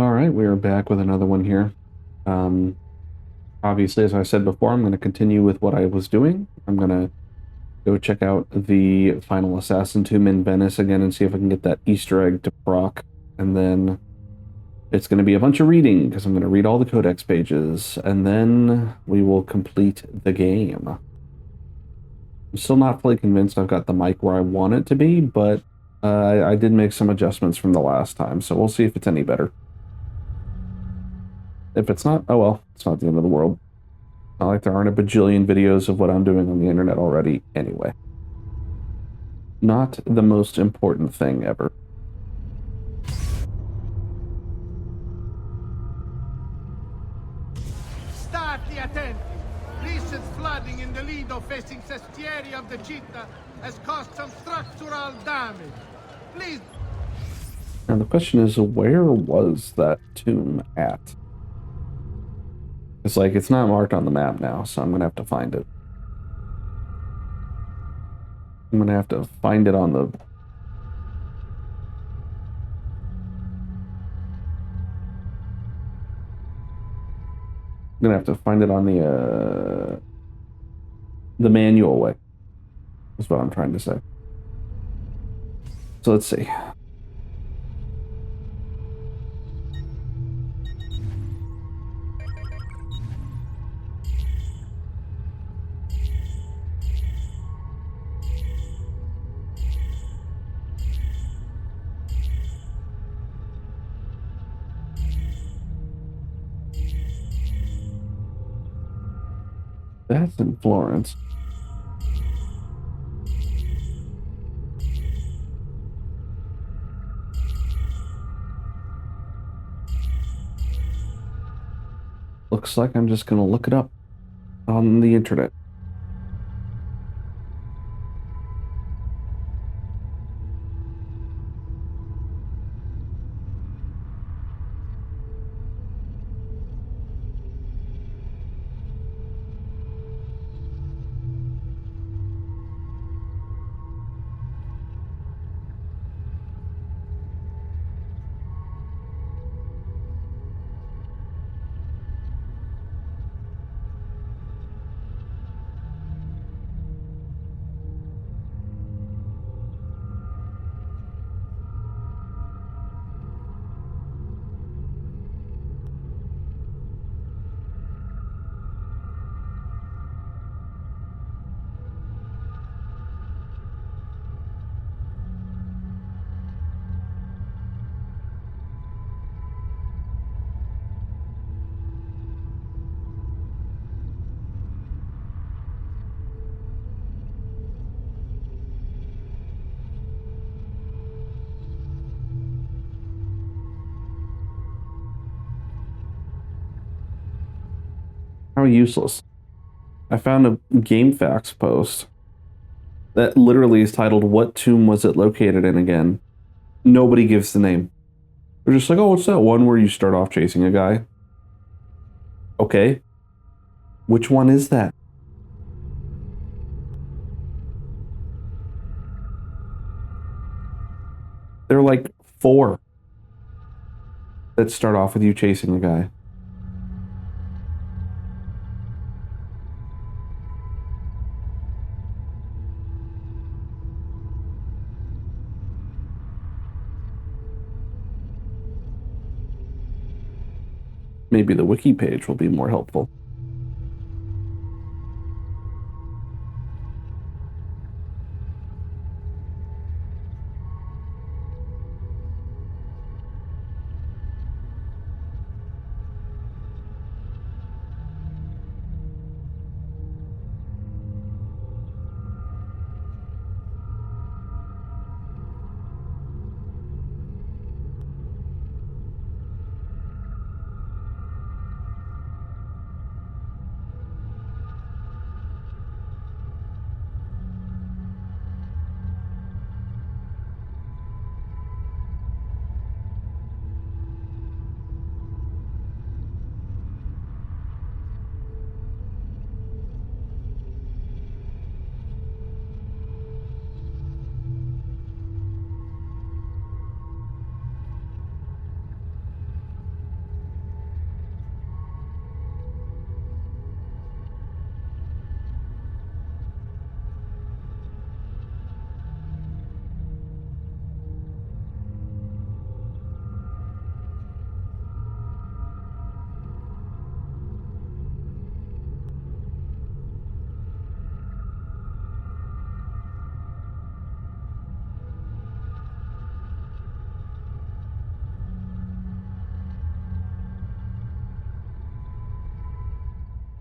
All right, we are back with another one here. Um, Obviously, as I said before, I'm going to continue with what I was doing. I'm going to go check out the final Assassin Tomb in Venice again and see if I can get that Easter egg to proc. And then it's going to be a bunch of reading because I'm going to read all the Codex pages, and then we will complete the game. I'm still not fully convinced I've got the mic where I want it to be, but I did make some adjustments from the last time, so we'll see if it's any better. If it's not, oh well, it's not the end of the world. Not like there aren't a bajillion videos of what I'm doing on the internet already anyway. Not the most important thing ever. Stati attenti! Recent flooding in the Lido facing Sestieri of the Città has caused some structural damage. Please. Now the question is, where was that tomb at? It's like, it's not marked on the map now, so I'm gonna have to find it. I'm gonna have to find it on the... I'm gonna have to find it on the manual way, is what I'm trying to say. So let's see. That's in Florence. Looks like I'm just gonna look it up on the internet. How useless. I found a GameFAQs post that literally is titled, "What tomb was it located in again?" Nobody gives the name. They're just like, "Oh, what's that one where you start off chasing a guy?" Okay. Which one is that? There are like four that start off with you chasing a guy. Maybe the wiki page will be more helpful.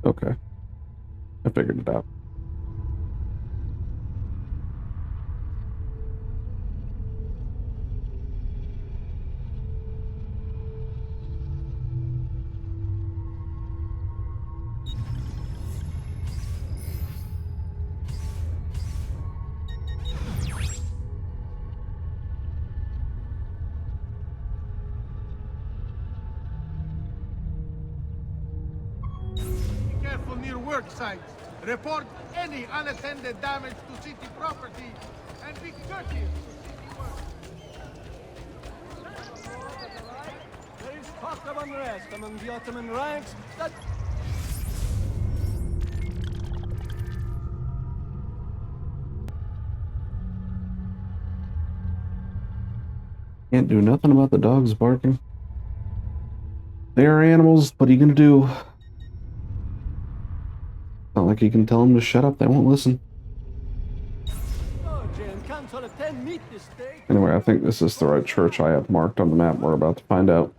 Okay, I figured it out. Be careful near work sites. Report any unattended damage to city property and be courteous to city workers. There is talk of unrest among the Ottoman ranks that... Can't do nothing about the dogs barking. They are animals. What are you gonna do? Not like you can tell them to shut up. They won't listen. Anyway, I think this is the right church I have marked on the map. We're about to find out.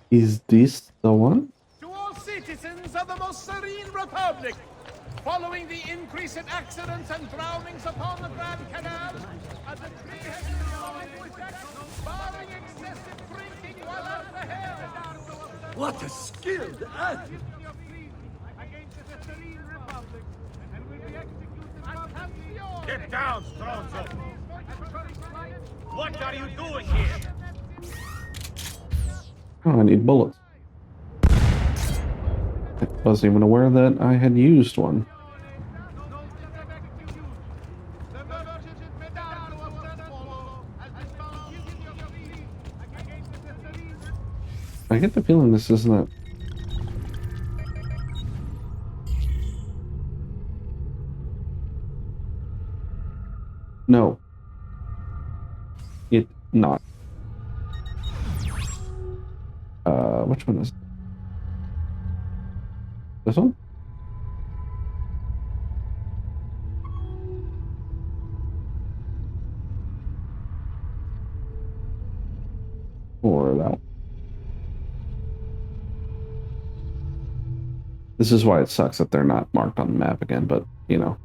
Is this the one? To all citizens of the most serene republic, following the increase in accidents and drownings upon the Grand Canal, a decree has been barring excessive drinking while at the helm. What a skilled ad! Against the serene republic, and will be executed. Get down, Stronzo! What are you doing here? Oh, I need bullets. I wasn't even aware that I had used one. I get the feeling this isn't it. No. It not. Which one is it? This one? Or that one? This is why it sucks that they're not marked on the map again, but, you know.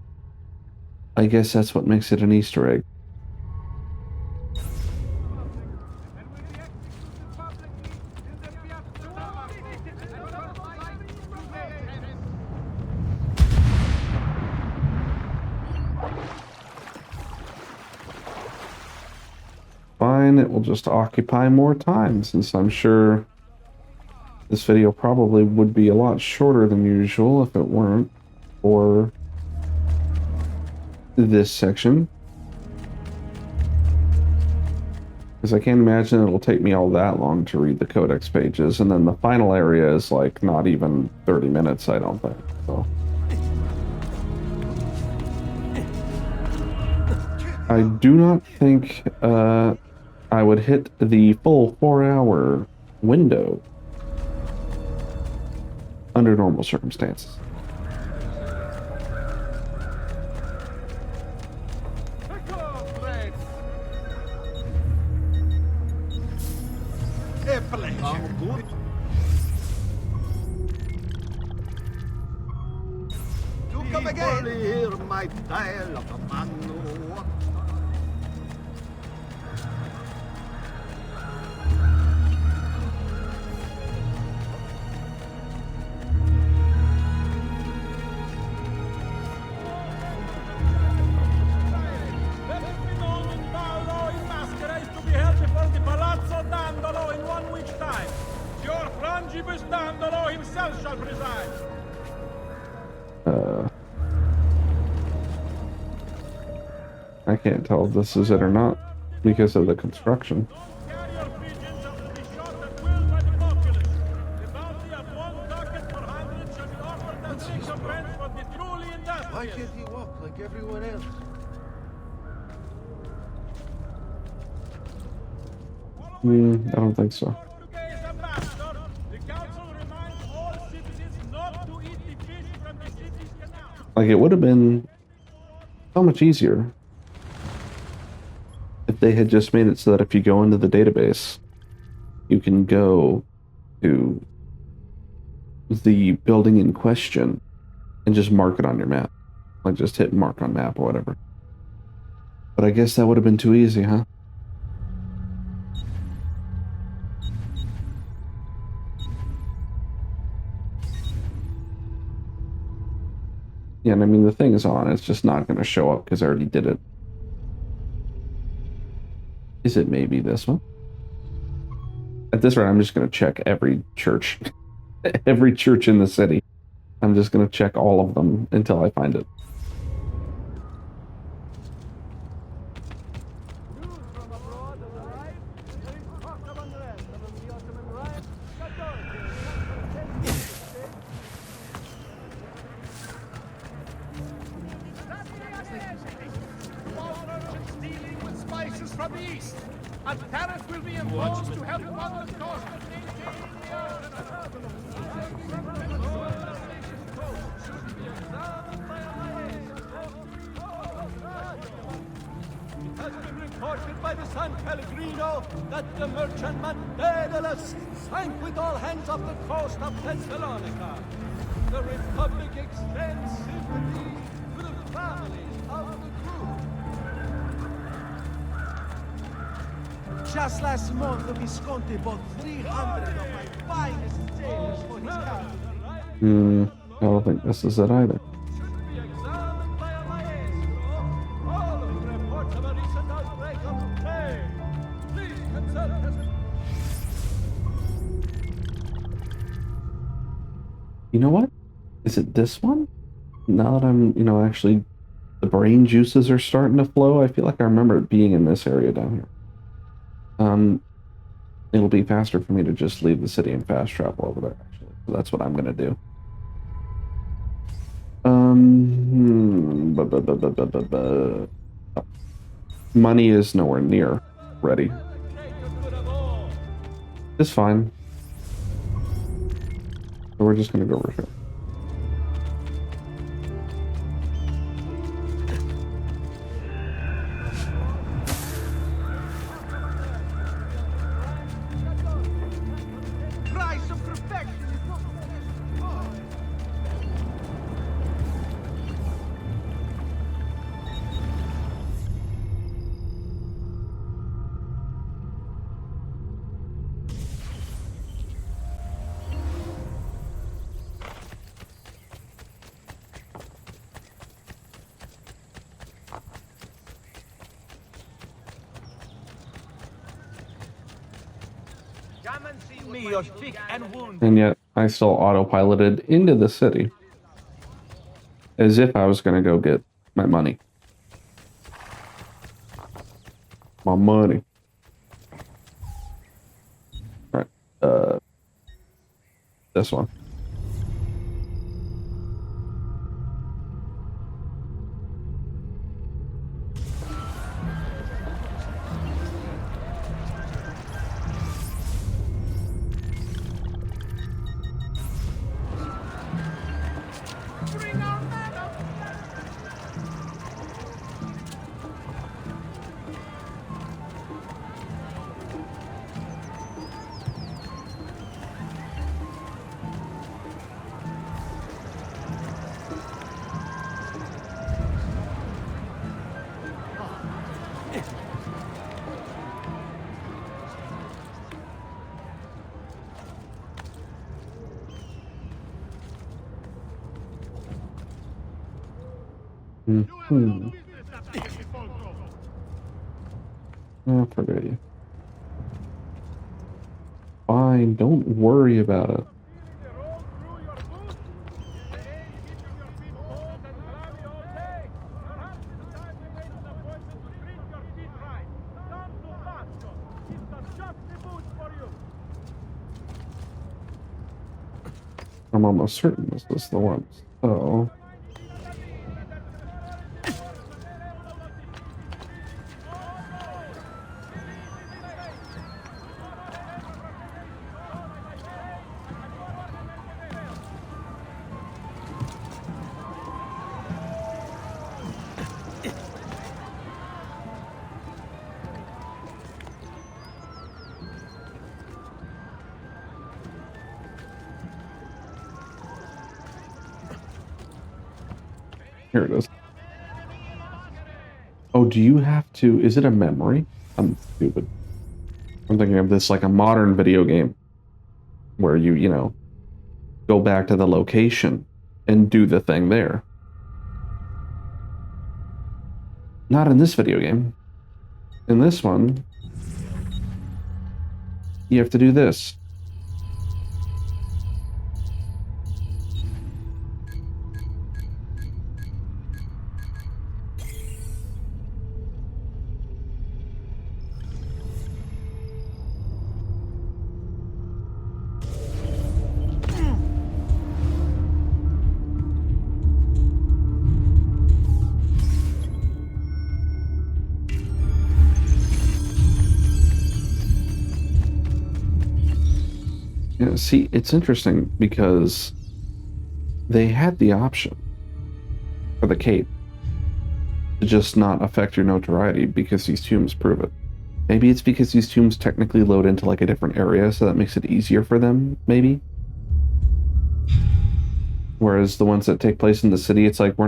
I guess that's what makes it an Easter egg. Fine, it will just occupy more time, since I'm sure this video probably would be a lot shorter than usual if it weren't for this section. Because I can't imagine it'll take me all that long to read the Codex pages, and then the final area is like not even 30 minutes, I don't think. So I do not think I would hit the full 4-hour window under normal circumstances. Come again. Hear my tale of a man who walked. Himself shall preside. I can't tell if this is it or not because of the construction. Carrier pigeons are to be shot at will by the populace. The bounty of 1 ducat per 100 shall be I don't think so. Portuguese ambassador, the council reminds all citizens not to eat the fish from the city's canal. Like, it would have been so much easier if they had just made it so that if you go into the database, you can go to the building in question and just mark it on your map. Like, just hit mark on map or whatever. But I guess that would have been too easy, huh? Yeah, and I mean, the thing is on. It's just not going to show up because I already did it. Is it maybe this one? At this rate, I'm just going to check every church. Every church in the city. I'm just going to check all of them until I find it. News from abroad has arrived. There is talk of unrest among the Ottoman ranks. Small merchants dealing with spices from the east. A tariff will be imposed to help fund the cost of maintaining the It has been reported by the San Pellegrino that the merchantman Daedalus sank with all hands off the coast of Thessalonica. The Republic extends sympathy to the families of the crew. Just last month, the Visconti bought 300 of my finest sailors for his country. I don't think this is it either. Should be examined by a maestro. Following reports of a recent outbreak of plague. Please consult us. You know what? Is it this one? Now that I'm, actually, the brain juices are starting to flow, I feel like I remember it being in this area down here. It'll be faster for me to just leave the city and fast travel over there, actually. So that's what I'm gonna do. Money is nowhere near ready. It's fine. So we're just gonna go over here. Price of perfection is not Me, you're sick and wounded. And yet, I still autopiloted into the city. As if I was gonna go get my money. My money. Right. This one. bring our men up. Hmm. Oh, forget you. Fine, don't worry about it. I'm almost certain this is the one. So, Here it is. Oh, do you have to? Is it a memory? I'm stupid. I'm thinking of this like a modern video game where you go back to the location and do the thing there. Not in this video game. In this one, you have to do this. Yeah, see, it's interesting because they had the option for the cape to just not affect your notoriety because these tombs prove it. Maybe it's because these tombs technically load into like a different area, so that makes it easier for them, maybe? Whereas the ones that take place in the city, it's like, we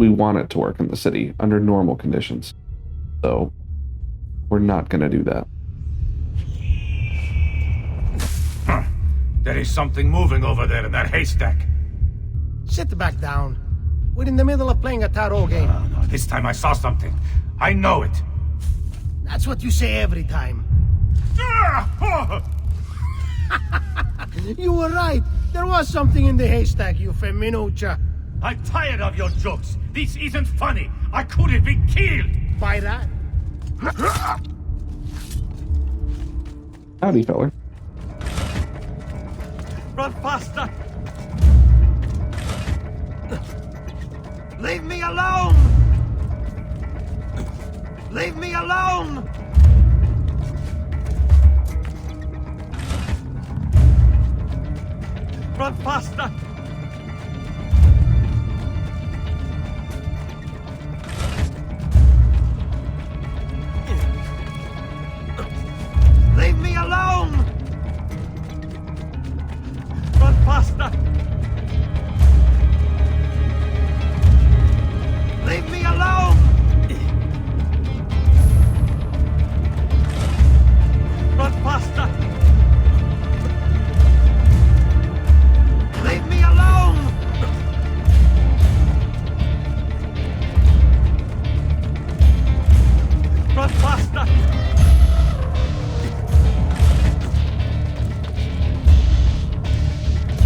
want it to work in the city under normal conditions. So, we're not gonna do that. There is something moving over there in that haystack. Sit back down. We're in the middle of playing a tarot game. No, this time I saw something. I know it. That's what you say every time. You were right. There was something in the haystack, you feminuccia. I'm tired of your jokes. This isn't funny. I could have been killed. By that? Howdy, feller. Run faster! Leave me alone! Leave me alone! Run faster! Leave me alone! Run faster! Leave me alone! Run faster! Leave me alone! Run faster!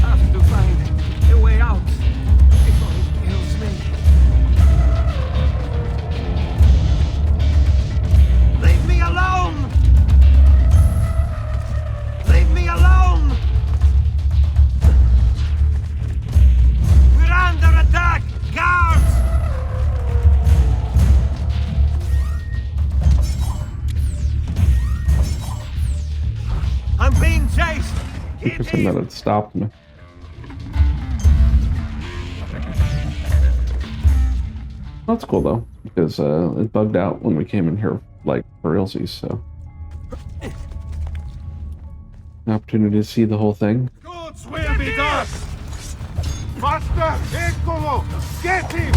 Have to find a way out before he kills me. Leave me alone! Leave me alone! We're under attack! Guards! I'm being chased! Interesting that it stopped me. That's cool though, because it bugged out when we came in here, like, for realsies, so. An opportunity to see the whole thing. Goods will be done! Faster! Eccolo! Get him!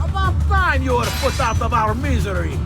About time you were put out of our misery!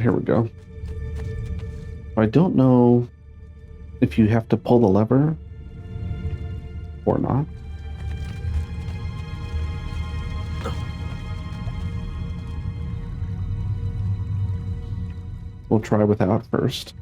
here we go. I don't know if you have to pull the lever or not. We'll try without first.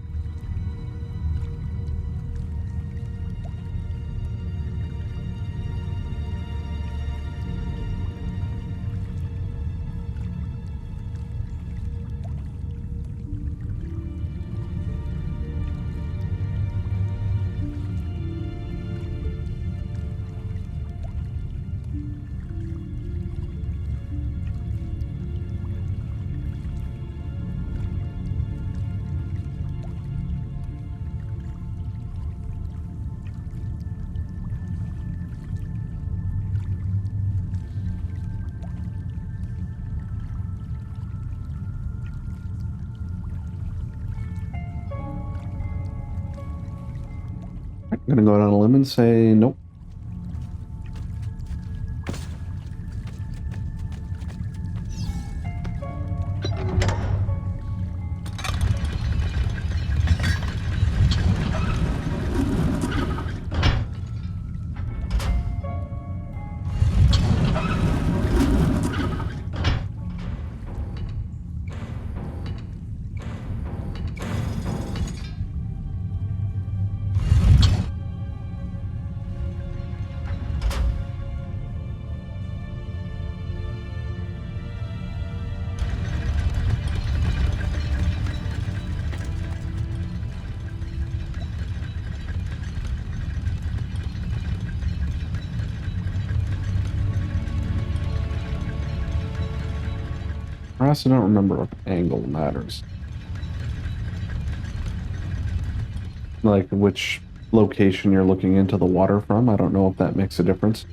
I'm gonna go out on a limb and say nope. I also don't remember if angle matters. Like which location you're looking into the water from. I don't know if that makes a difference.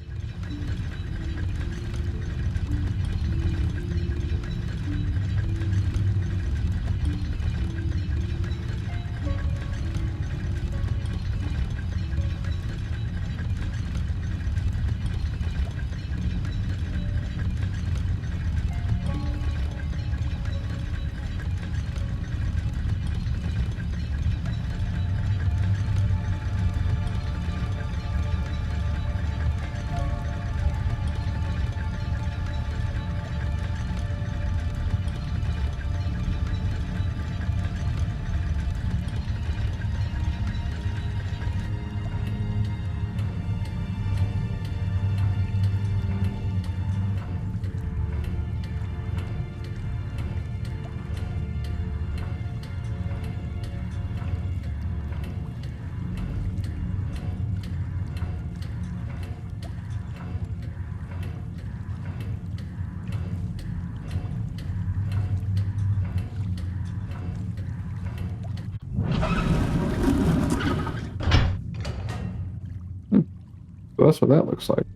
So that's what that looks like.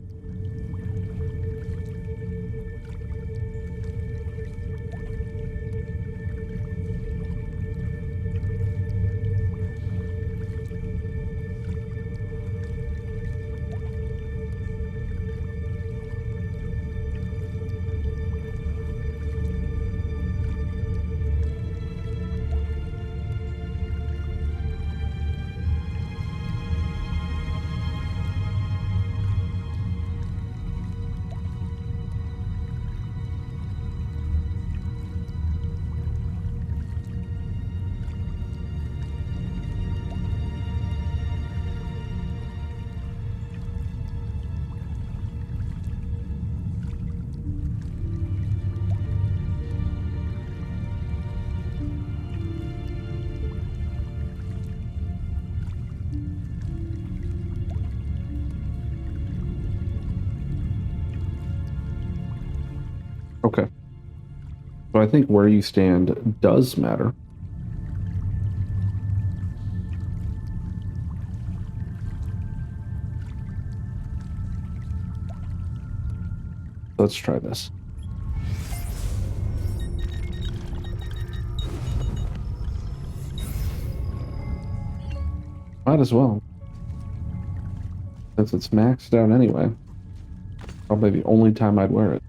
Okay. So I think where you stand does matter. Let's try this. Might as well. Since it's maxed out anyway. Probably the only time I'd wear it.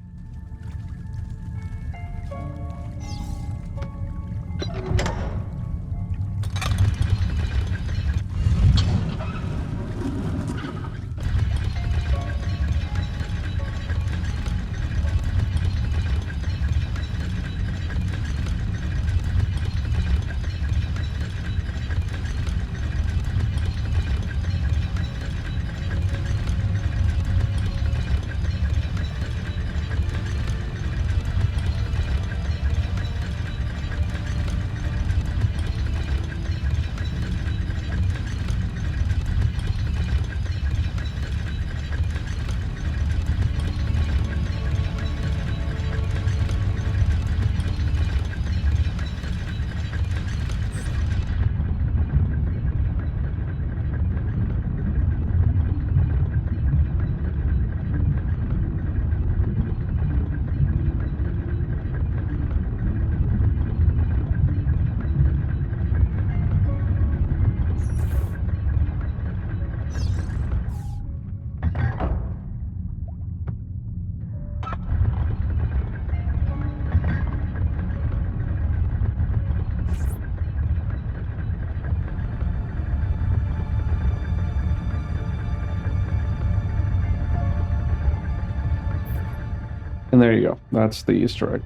And there you go. That's the Easter egg.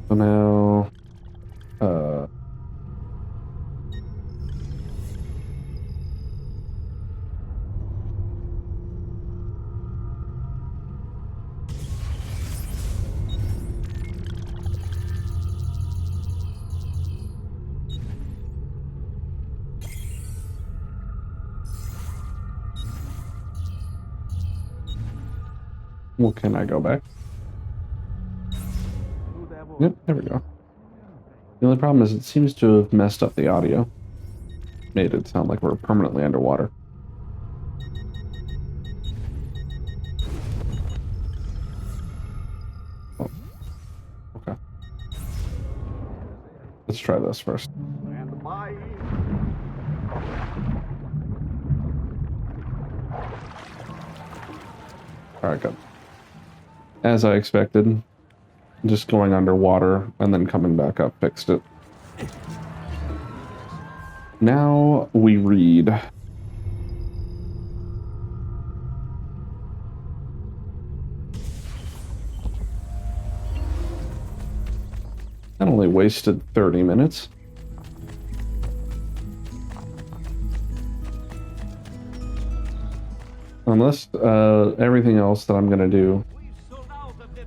So now, well, can I go back? Yep, there we go. The only problem is it seems to have messed up the audio. Made it sound like we're permanently underwater. Oh, okay. Let's try this first. Alright, good. As I expected, just going underwater and then coming back up fixed it. Now we read. That only wasted 30 minutes. Unless everything else that I'm going to do,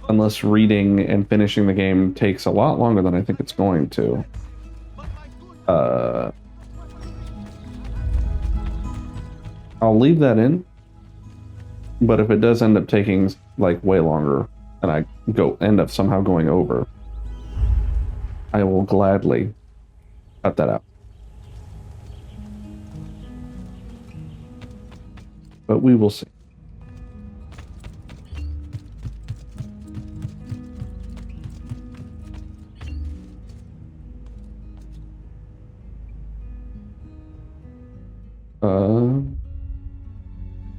unless reading and finishing the game takes a lot longer than I think it's going to. I'll leave that in, but if it does end up taking like way longer and I end up somehow going over, I will gladly cut that out. But we will see.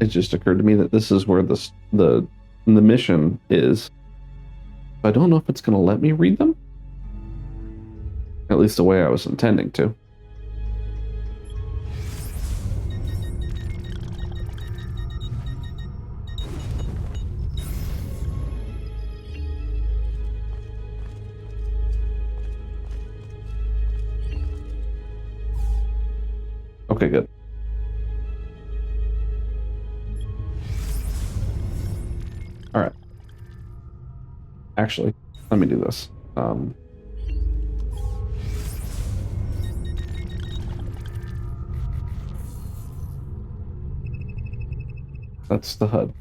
It just occurred to me that this is where the mission is. I don't know if it's going to let me read them. At least the way I was intending to. Okay, good. All right. Actually, let me do this. That's the HUD.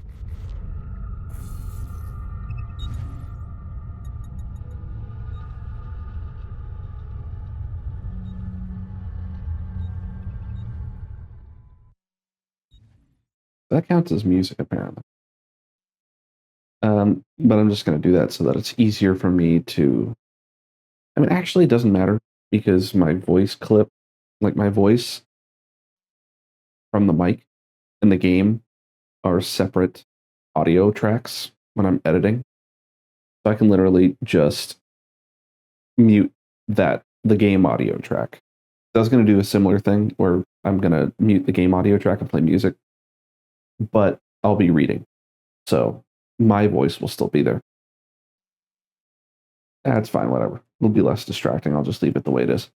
That counts as music, apparently. But I'm just going to do that so that it's easier for me to... I mean, actually, it doesn't matter because my voice clip, like my voice from the mic in the game, are separate audio tracks when I'm editing. So I can literally just mute the game audio track. I was going to do a similar thing where I'm going to mute the game audio track and play music, but I'll be reading. So my voice will still be there. That's fine, whatever. It'll be less distracting. I'll just leave it the way it is.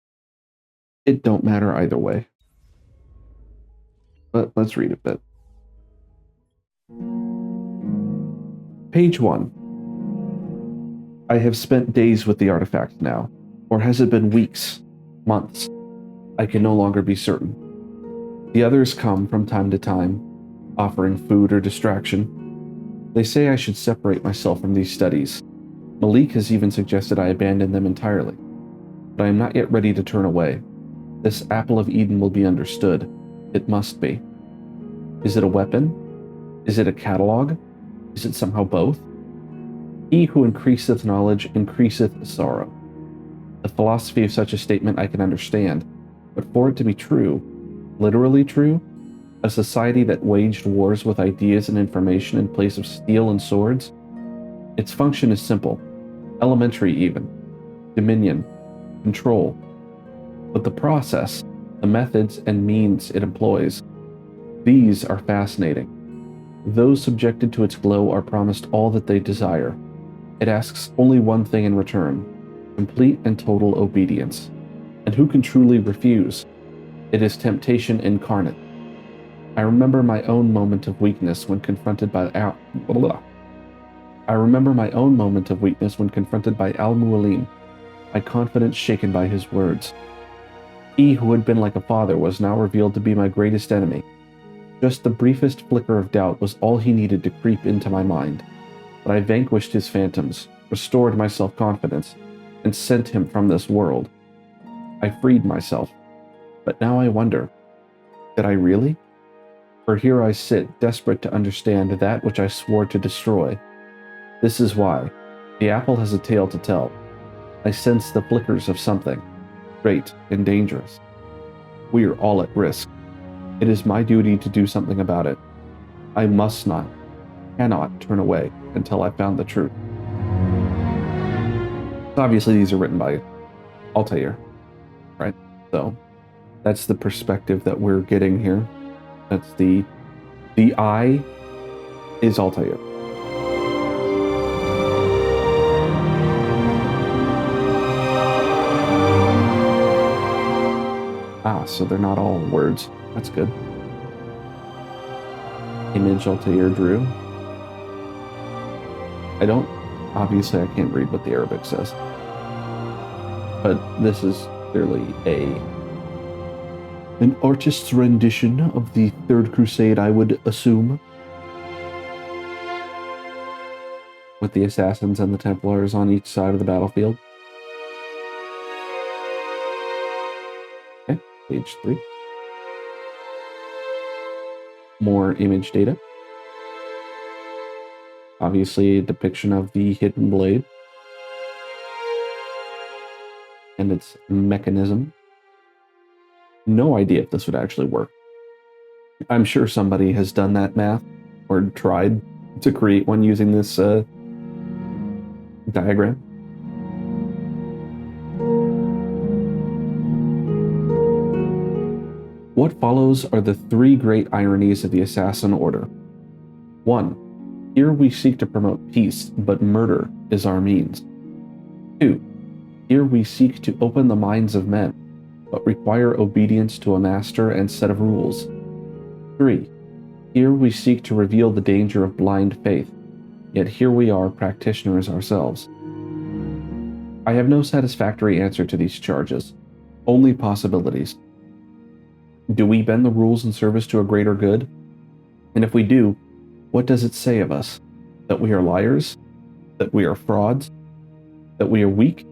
It don't matter either way. But let's read a bit. Page 1. I have spent days with the artifact now. Or has it been weeks? Months? I can no longer be certain. The others come from time to time, offering food or distraction. They say I should separate myself from these studies. Malik has even suggested I abandon them entirely. But I am not yet ready to turn away. This apple of Eden will be understood. It must be. Is it a weapon? Is it a catalog? Is it somehow both? He who increaseth knowledge increaseth sorrow. The philosophy of such a statement I can understand, but for it to be true, literally true, a society that waged wars with ideas and information in place of steel and swords, its function is simple, elementary even, dominion, control. But the process, the methods and means it employs, these are fascinating. Those subjected to its glow are promised all that they desire. It asks only one thing in return: complete and total obedience. And who can truly refuse? It is temptation incarnate. I remember my own moment of weakness when confronted by Al-Mualim, my confidence shaken by his words. He who had been like a father was now revealed to be my greatest enemy. Just the briefest flicker of doubt was all he needed to creep into my mind. But I vanquished his phantoms, restored my self-confidence, and sent him from this world. I freed myself. But now I wonder, did I really? For here I sit, desperate to understand that which I swore to destroy. This is why. The apple has a tale to tell. I sense the flickers of something, great and dangerous. We are all at risk. It is my duty to do something about it. I must not, cannot turn away until I've found the truth. Obviously, these are written by Altair, right? So that's the perspective that we're getting here. That's the I is Altair. Ah, so they're not all words. That's good. Image Altair drew. Obviously I can't read what the Arabic says. But this is clearly an artist's rendition of the Third Crusade, I would assume. With the assassins and the Templars on each side of the battlefield. Okay, page 3. More image data. Obviously, a depiction of the hidden blade and its mechanism. No idea if this would actually work. I'm sure somebody has done that math or tried to create one using this diagram. What follows are the three great ironies of the Assassin Order. 1. Here we seek to promote peace, but murder is our means. 2. Here we seek to open the minds of men, but require obedience to a master and set of rules. 3. Here we seek to reveal the danger of blind faith, yet here we are practitioners ourselves. I have no satisfactory answer to these charges, only possibilities. Do we bend the rules in service to a greater good? And if we do, what does it say of us? That we are liars? That we are frauds? That we are weak?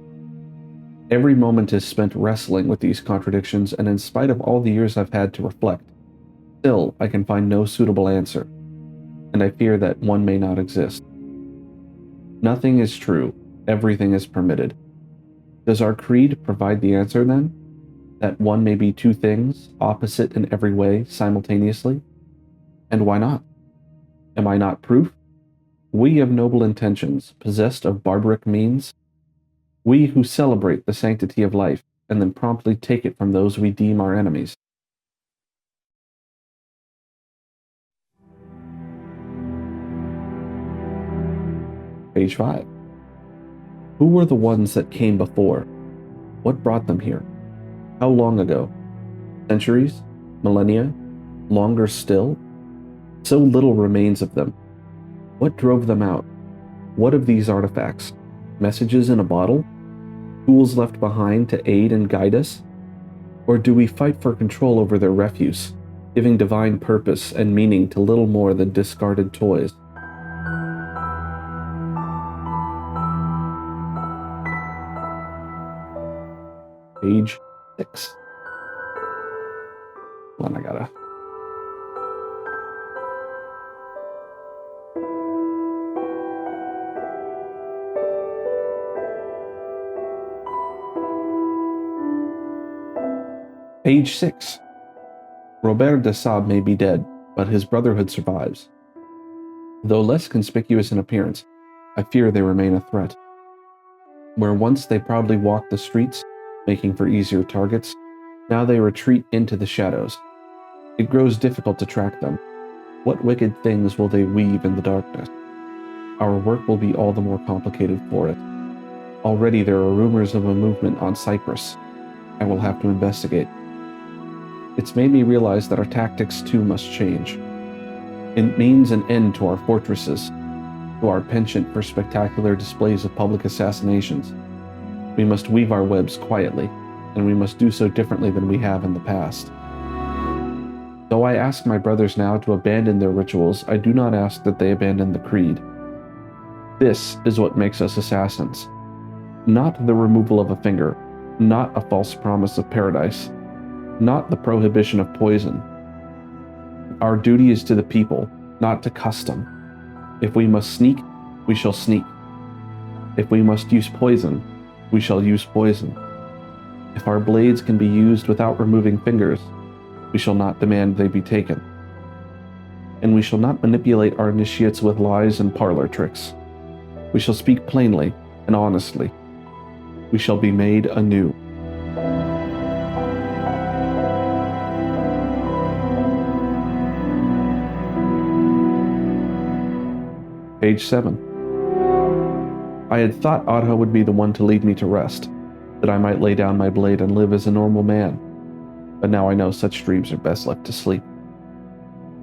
Every moment is spent wrestling with these contradictions, and in spite of all the years I've had to reflect, still I can find no suitable answer, and I fear that one may not exist. Nothing is true, everything is permitted. Does our creed provide the answer then? That one may be two things, opposite in every way, simultaneously? And why not? Am I not proof? We of noble intentions, possessed of barbaric means? We who celebrate the sanctity of life, and then promptly take it from those we deem our enemies. Page 5. Who were the ones that came before? What brought them here? How long ago? Centuries? Millennia? Longer still? So little remains of them. What drove them out? What of these artifacts? Messages in a bottle? Tools left behind to aid and guide us? Or do we fight for control over their refuse, giving divine purpose and meaning to little more than discarded toys? Page 6. Hold on, I gotta... Page 6. Robert de Sable may be dead, but his brotherhood survives. Though less conspicuous in appearance, I fear they remain a threat. Where once they proudly walked the streets, making for easier targets, now they retreat into the shadows. It grows difficult to track them. What wicked things will they weave in the darkness? Our work will be all the more complicated for it. Already there are rumors of a movement on Cyprus. I will have to investigate. It's made me realize that our tactics too must change. It means an end to our fortresses, to our penchant for spectacular displays of public assassinations. We must weave our webs quietly, and we must do so differently than we have in the past. Though I ask my brothers now to abandon their rituals, I do not ask that they abandon the creed. This is what makes us assassins. Not the removal of a finger, not a false promise of paradise, not the prohibition of poison. Our duty is to the people, not to custom. If we must sneak, we shall sneak. If we must use poison, we shall use poison. If our blades can be used without removing fingers, we shall not demand they be taken. And we shall not manipulate our initiates with lies and parlor tricks. We shall speak plainly and honestly. We shall be made anew. Page 7. I had thought Adha would be the one to lead me to rest, that I might lay down my blade and live as a normal man. But now I know such dreams are best left to sleep.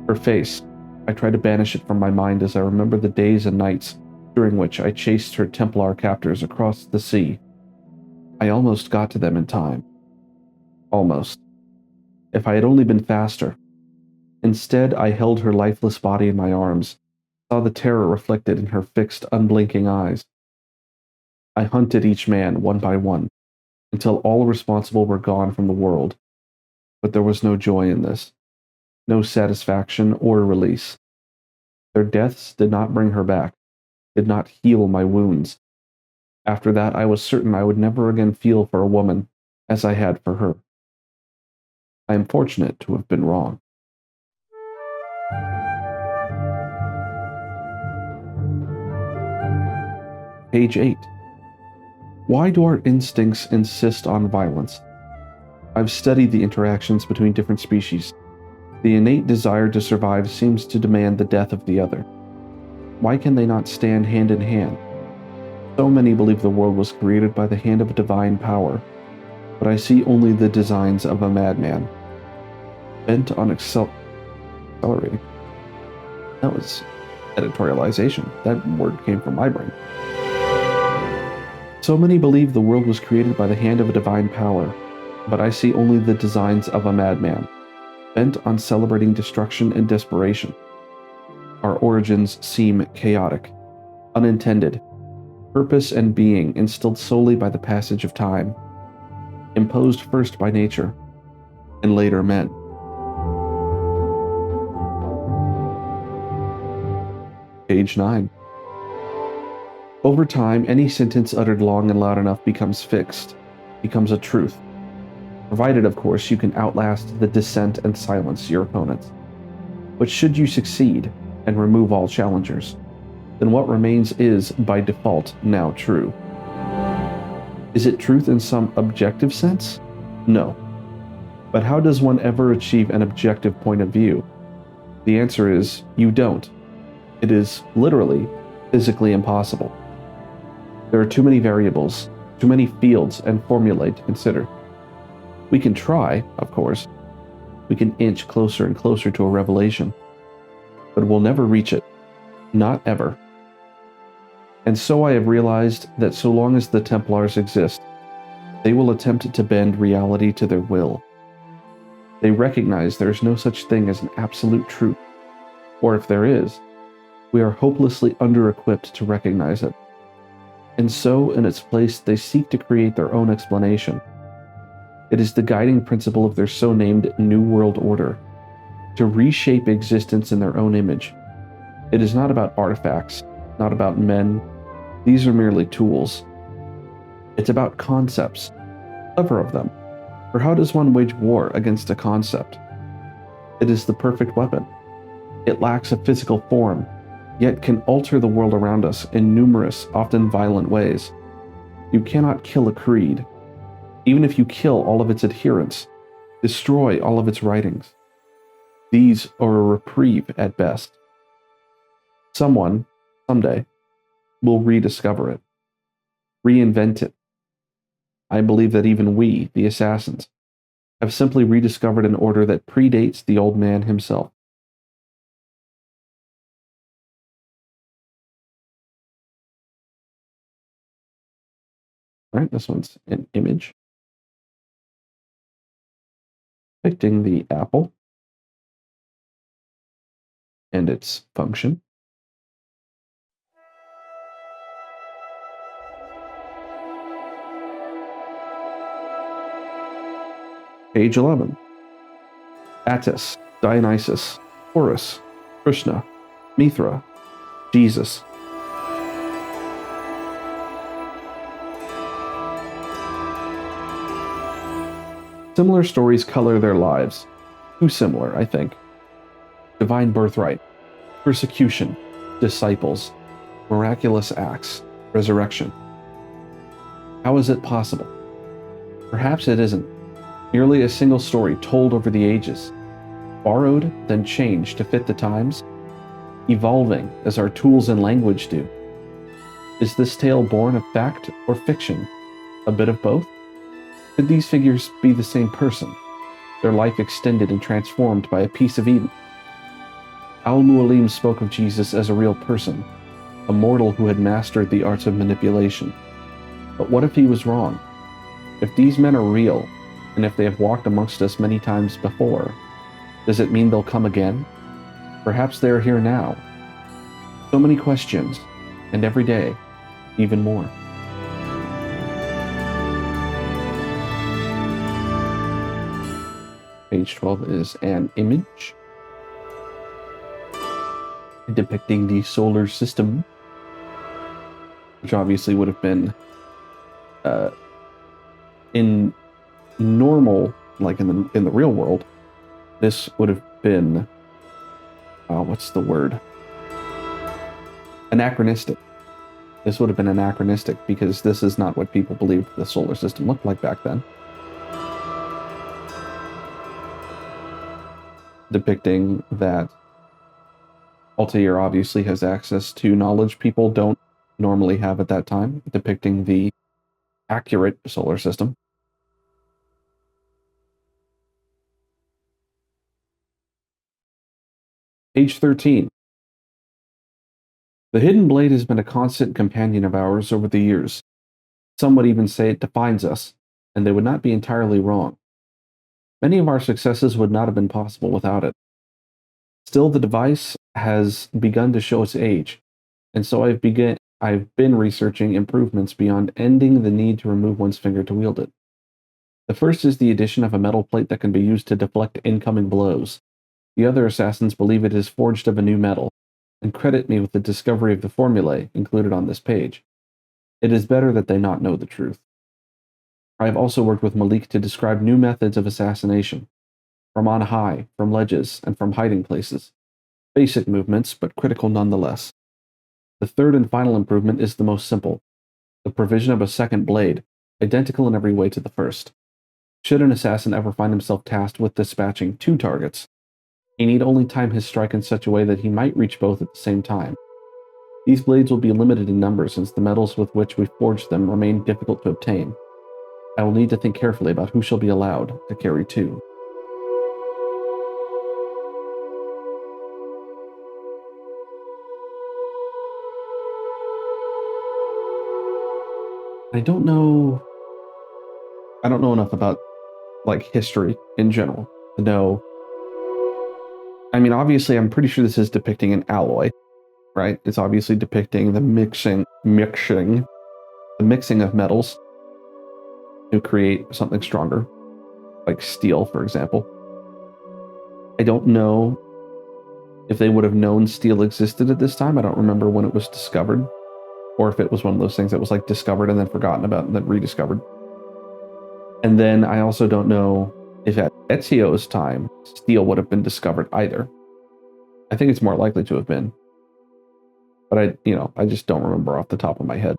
Her face, I try to banish it from my mind as I remember the days and nights during which I chased her Templar captors across the sea. I almost got to them in time. Almost. If I had only been faster. Instead, I held her lifeless body in my arms, saw the terror reflected in her fixed, unblinking eyes. I hunted each man, one by one, until all responsible were gone from the world. But there was no joy in this, no satisfaction or release. Their deaths did not bring her back, did not heal my wounds. After that, I was certain I would never again feel for a woman as I had for her. I am fortunate to have been wrong. Page 8. Why do our instincts insist on violence? I've studied the interactions between different species. The innate desire to survive seems to demand the death of the other. Why can they not stand hand in hand? So many believe the world was created by the hand of a divine power, but I see only the designs of a madman, bent on accelerating. That was editorialization. That word came from my brain. So many believe the world was created by the hand of a divine power, but I see only the designs of a madman, bent on celebrating destruction and desperation. Our origins seem chaotic, unintended, purpose and being instilled solely by the passage of time, imposed first by nature, and later men. Page 9. Over time, any sentence uttered long and loud enough becomes fixed, becomes a truth. Provided, of course, you can outlast the dissent and silence your opponents. But should you succeed and remove all challengers, then what remains is, by default, now true. Is it truth in some objective sense? No. But how does one ever achieve an objective point of view? The answer is, you don't. It is, literally, physically impossible. There are too many variables, too many fields and formulae to consider. We can try, of course. We can inch closer and closer to a revelation. But we'll never reach it. Not ever. And so I have realized that so long as the Templars exist, they will attempt to bend reality to their will. They recognize there is no such thing as an absolute truth, or if there is, we are hopelessly under-equipped to recognize it. And so, in its place, they seek to create their own explanation. It is the guiding principle of their so-named New World Order, to reshape existence in their own image. It is not about artifacts, not about men. These are merely tools. It's about concepts, clever of them. For how does one wage war against a concept? It is the perfect weapon. It lacks a physical form, yet can alter the world around us in numerous, often violent ways. You cannot kill a creed, even if you kill all of its adherents, destroy all of its writings. These are a reprieve at best. Someone, someday, will rediscover it, reinvent it. I believe that even we, the assassins, have simply rediscovered an order that predates the old man himself. All right, this one's an image depicting the apple and its function. Page 11. Attis, Dionysus, Horus, Krishna, Mithra, Jesus. Similar stories color their lives. Too similar, I think. Divine birthright, persecution, disciples, miraculous acts, resurrection. How is it possible? Perhaps it isn't. Merely a single story told over the ages, borrowed, then changed to fit the times, evolving as our tools and language do. Is this tale born of fact or fiction? A bit of both? Could these figures be the same person, their life extended and transformed by a piece of Eden? Al-Mualim spoke of Jesus as a real person, a mortal who had mastered the arts of manipulation. But what if he was wrong? If these men are real, and if they have walked amongst us many times before, does it mean they'll come again? Perhaps they are here now. So many questions, and every day, even more. Page 12 is an image depicting the solar system, which obviously would have been in normal, like in the real world, this would have been what's the word? Anachronistic. This would have been anachronistic because this is not what people believed the solar system looked like back then. Depicting that Altair obviously has access to knowledge people don't normally have at that time, depicting the accurate solar system. Page 13. The hidden blade has been a constant companion of ours over the years. Some would even say it defines us, and they would not be entirely wrong. Many of our successes would not have been possible without it. Still, the device has begun to show its age, and so I've been researching improvements beyond ending the need to remove one's finger to wield it. The first is the addition of a metal plate that can be used to deflect incoming blows. The other assassins believe it is forged of a new metal, and credit me with the discovery of the formulae included on this page. It is better that they not know the truth. I have also worked with Malik to describe new methods of assassination, from on high, from ledges, and from hiding places. Basic movements, but critical nonetheless. The third and final improvement is the most simple, the provision of a second blade, identical in every way to the first. Should an assassin ever find himself tasked with dispatching two targets, he need only time his strike in such a way that he might reach both at the same time. These blades will be limited in number since the metals with which we forged them remain difficult to obtain. I will need to think carefully about who shall be allowed to carry two. I don't know enough about like history in general to know. I mean, obviously, I'm pretty sure this is depicting an alloy, right? It's obviously depicting the mixing of metals to create something stronger, like steel, for example. I don't know if they would have known steel existed at this time. I don't remember when it was discovered, or if it was one of those things that was like discovered and then forgotten about and then rediscovered. And then I also don't know if at Ezio's time, steel would have been discovered either. I think it's more likely to have been. But I just don't remember off the top of my head.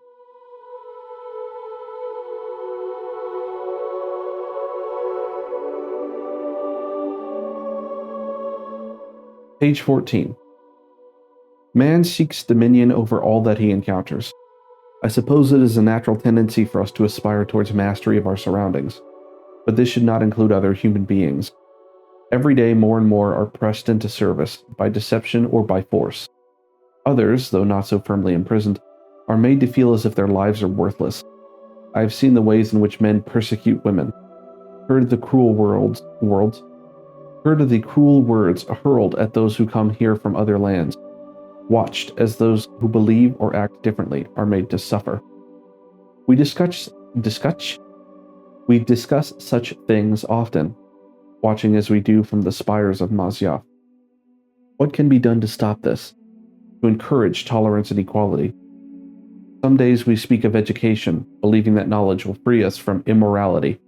Page 14. Man seeks dominion over all that he encounters. I suppose it is a natural tendency for us to aspire towards mastery of our surroundings, but this should not include other human beings. Every day, more and more are pressed into service, by deception or by force. Others, though not so firmly imprisoned, are made to feel as if their lives are worthless. I have seen the ways in which men persecute women, heard of the cruel words hurled at those who come here from other lands, watched as those who believe or act differently are made to suffer. We discuss such things often, watching as we do from the spires of Masyaf. What can be done to stop this, to encourage tolerance and equality? Some days we speak of education, believing that knowledge will free us from immorality.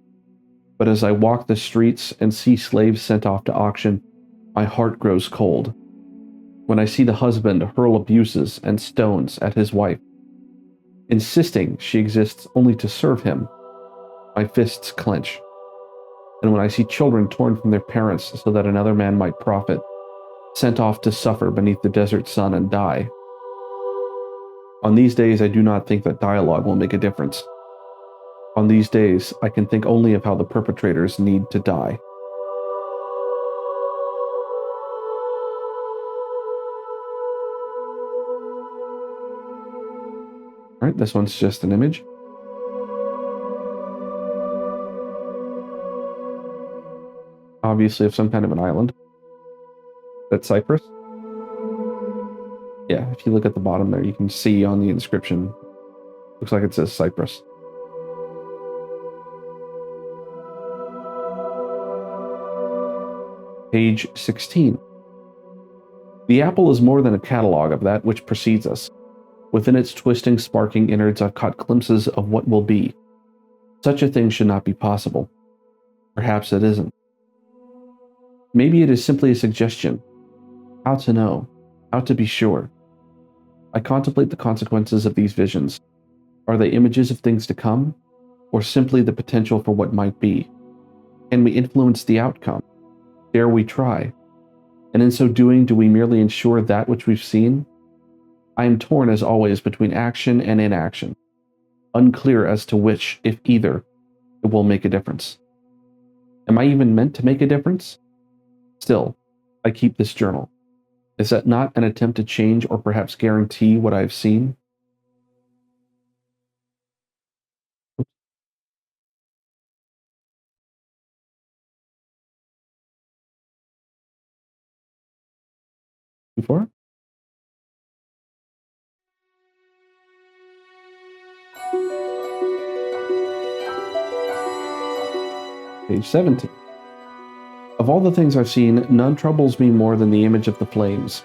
But as I walk the streets and see slaves sent off to auction, my heart grows cold. When I see the husband hurl abuses and stones at his wife, insisting she exists only to serve him, my fists clench. And when I see children torn from their parents so that another man might profit, sent off to suffer beneath the desert sun and die. On these days, I do not think that dialogue will make a difference. On these days, I can think only of how the perpetrators need to die. All right, this one's just an image. Obviously of some kind of an island. That's Cyprus. Yeah, if you look at the bottom there, you can see on the inscription, looks like it says Cyprus. Page 16. The apple is more than a catalog of that which precedes us. Within its twisting, sparking innards, I've caught glimpses of what will be. Such a thing should not be possible. Perhaps it isn't. Maybe it is simply a suggestion. How to know? How to be sure? I contemplate the consequences of these visions. Are they images of things to come, or simply the potential for what might be? Can we influence the outcome? Dare we try? And in so doing, do we merely ensure that which we've seen? I am torn, as always, between action and inaction, unclear as to which, if either, it will make a difference. Am I even meant to make a difference? Still, I keep this journal. Is that not an attempt to change or perhaps guarantee what I've seen? Before? Page 17. Of all the things I've seen, none troubles me more than the image of the flames.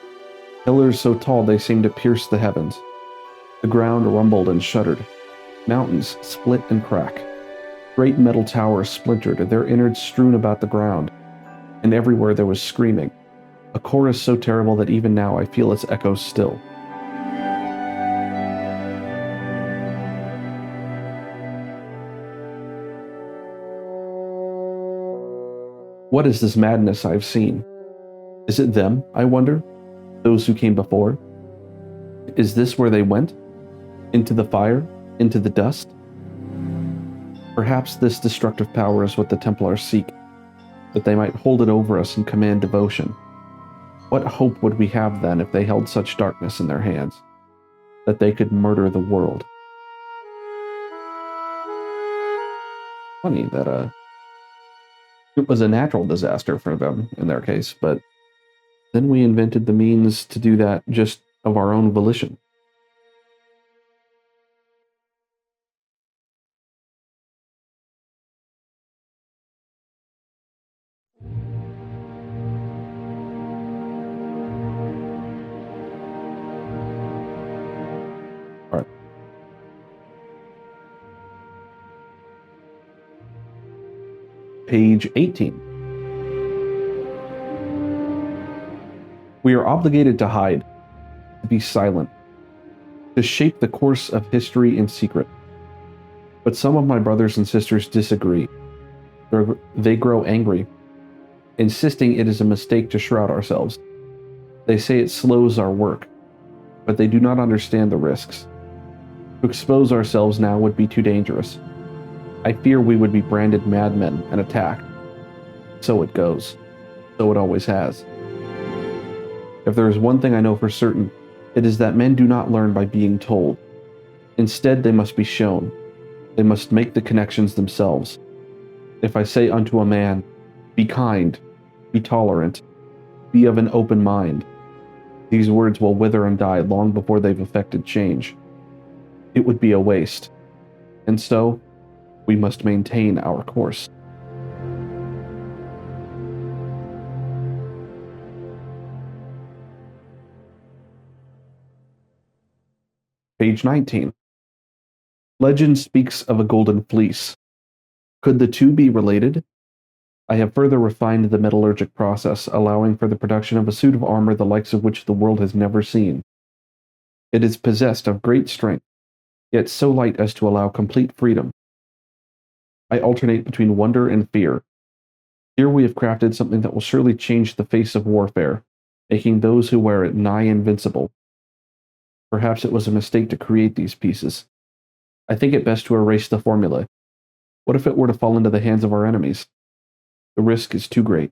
Pillars so tall they seemed to pierce the heavens. The ground rumbled and shuddered. Mountains split and crack. Great metal towers splintered, their innards strewn about the ground. And everywhere there was screaming, a chorus so terrible that even now I feel its echoes still. What is this madness I've seen? Is it them, I wonder? Those who came before? Is this where they went? Into the fire? Into the dust? Perhaps this destructive power is what the Templars seek, that they might hold it over us and command devotion. What hope would we have then if they held such darkness in their hands, that they could murder the world? Funny that, it was a natural disaster for them in their case, but then we invented the means to do that just of our own volition. All right. Page 18. We are obligated to hide, to be silent, to shape the course of history in secret. But some of my brothers and sisters disagree. They grow angry, insisting it is a mistake to shroud ourselves. They say it slows our work, but they do not understand the risks. To expose ourselves now would be too dangerous. I fear we would be branded madmen and attacked. So it goes. So it always has. If there is one thing I know for certain, it is that men do not learn by being told. Instead, they must be shown. They must make the connections themselves. If I say unto a man, be kind, be tolerant, be of an open mind, these words will wither and die long before they've effected change. It would be a waste. And so, we must maintain our course. Page 19. Legend speaks of a golden fleece. Could the two be related? I have further refined the metallurgic process, allowing for the production of a suit of armor the likes of which the world has never seen. It is possessed of great strength, yet so light as to allow complete freedom. I alternate between wonder and fear. Here we have crafted something that will surely change the face of warfare, making those who wear it nigh invincible. Perhaps it was a mistake to create these pieces. I think it best to erase the formula. What if it were to fall into the hands of our enemies? The risk is too great.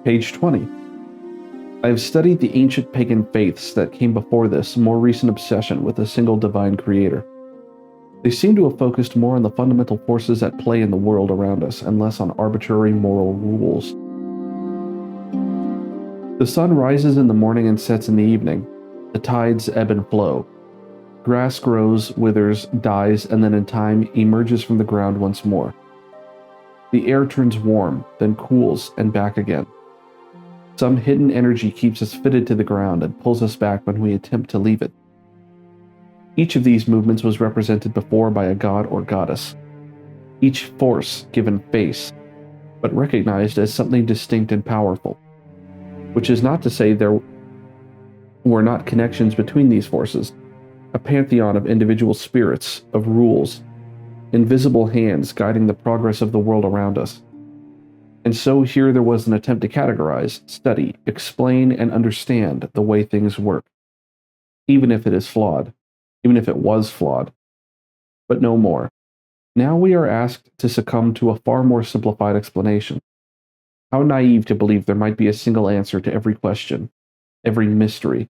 Page 20. I have studied the ancient pagan faiths that came before this more recent obsession with a single divine creator. They seem to have focused more on the fundamental forces at play in the world around us and less on arbitrary moral rules. The sun rises in the morning and sets in the evening. The tides ebb and flow. Grass grows, withers, dies, and then in time emerges from the ground once more. The air turns warm, then cools, and back again. Some hidden energy keeps us fitted to the ground and pulls us back when we attempt to leave it. Each of these movements was represented before by a god or goddess, each force given face, but recognized as something distinct and powerful, which is not to say there were not connections between these forces, a pantheon of individual spirits, of rules, invisible hands guiding the progress of the world around us. And so here there was an attempt to categorize, study, explain, and understand the way things work, even if it is flawed. Even if it was flawed. But no more. Now we are asked to succumb to a far more simplified explanation. How naive to believe there might be a single answer to every question, every mystery,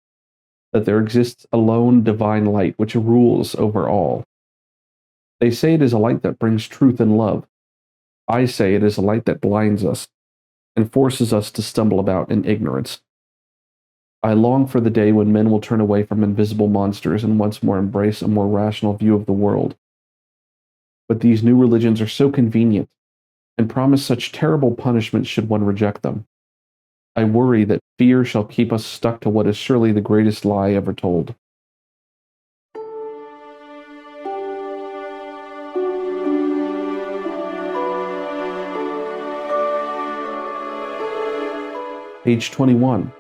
that there exists a lone divine light which rules over all. They say it is a light that brings truth and love. I say it is a light that blinds us and forces us to stumble about in ignorance. I long for the day when men will turn away from invisible monsters and once more embrace a more rational view of the world. But these new religions are so convenient and promise such terrible punishment should one reject them. I worry that fear shall keep us stuck to what is surely the greatest lie ever told. Page 21.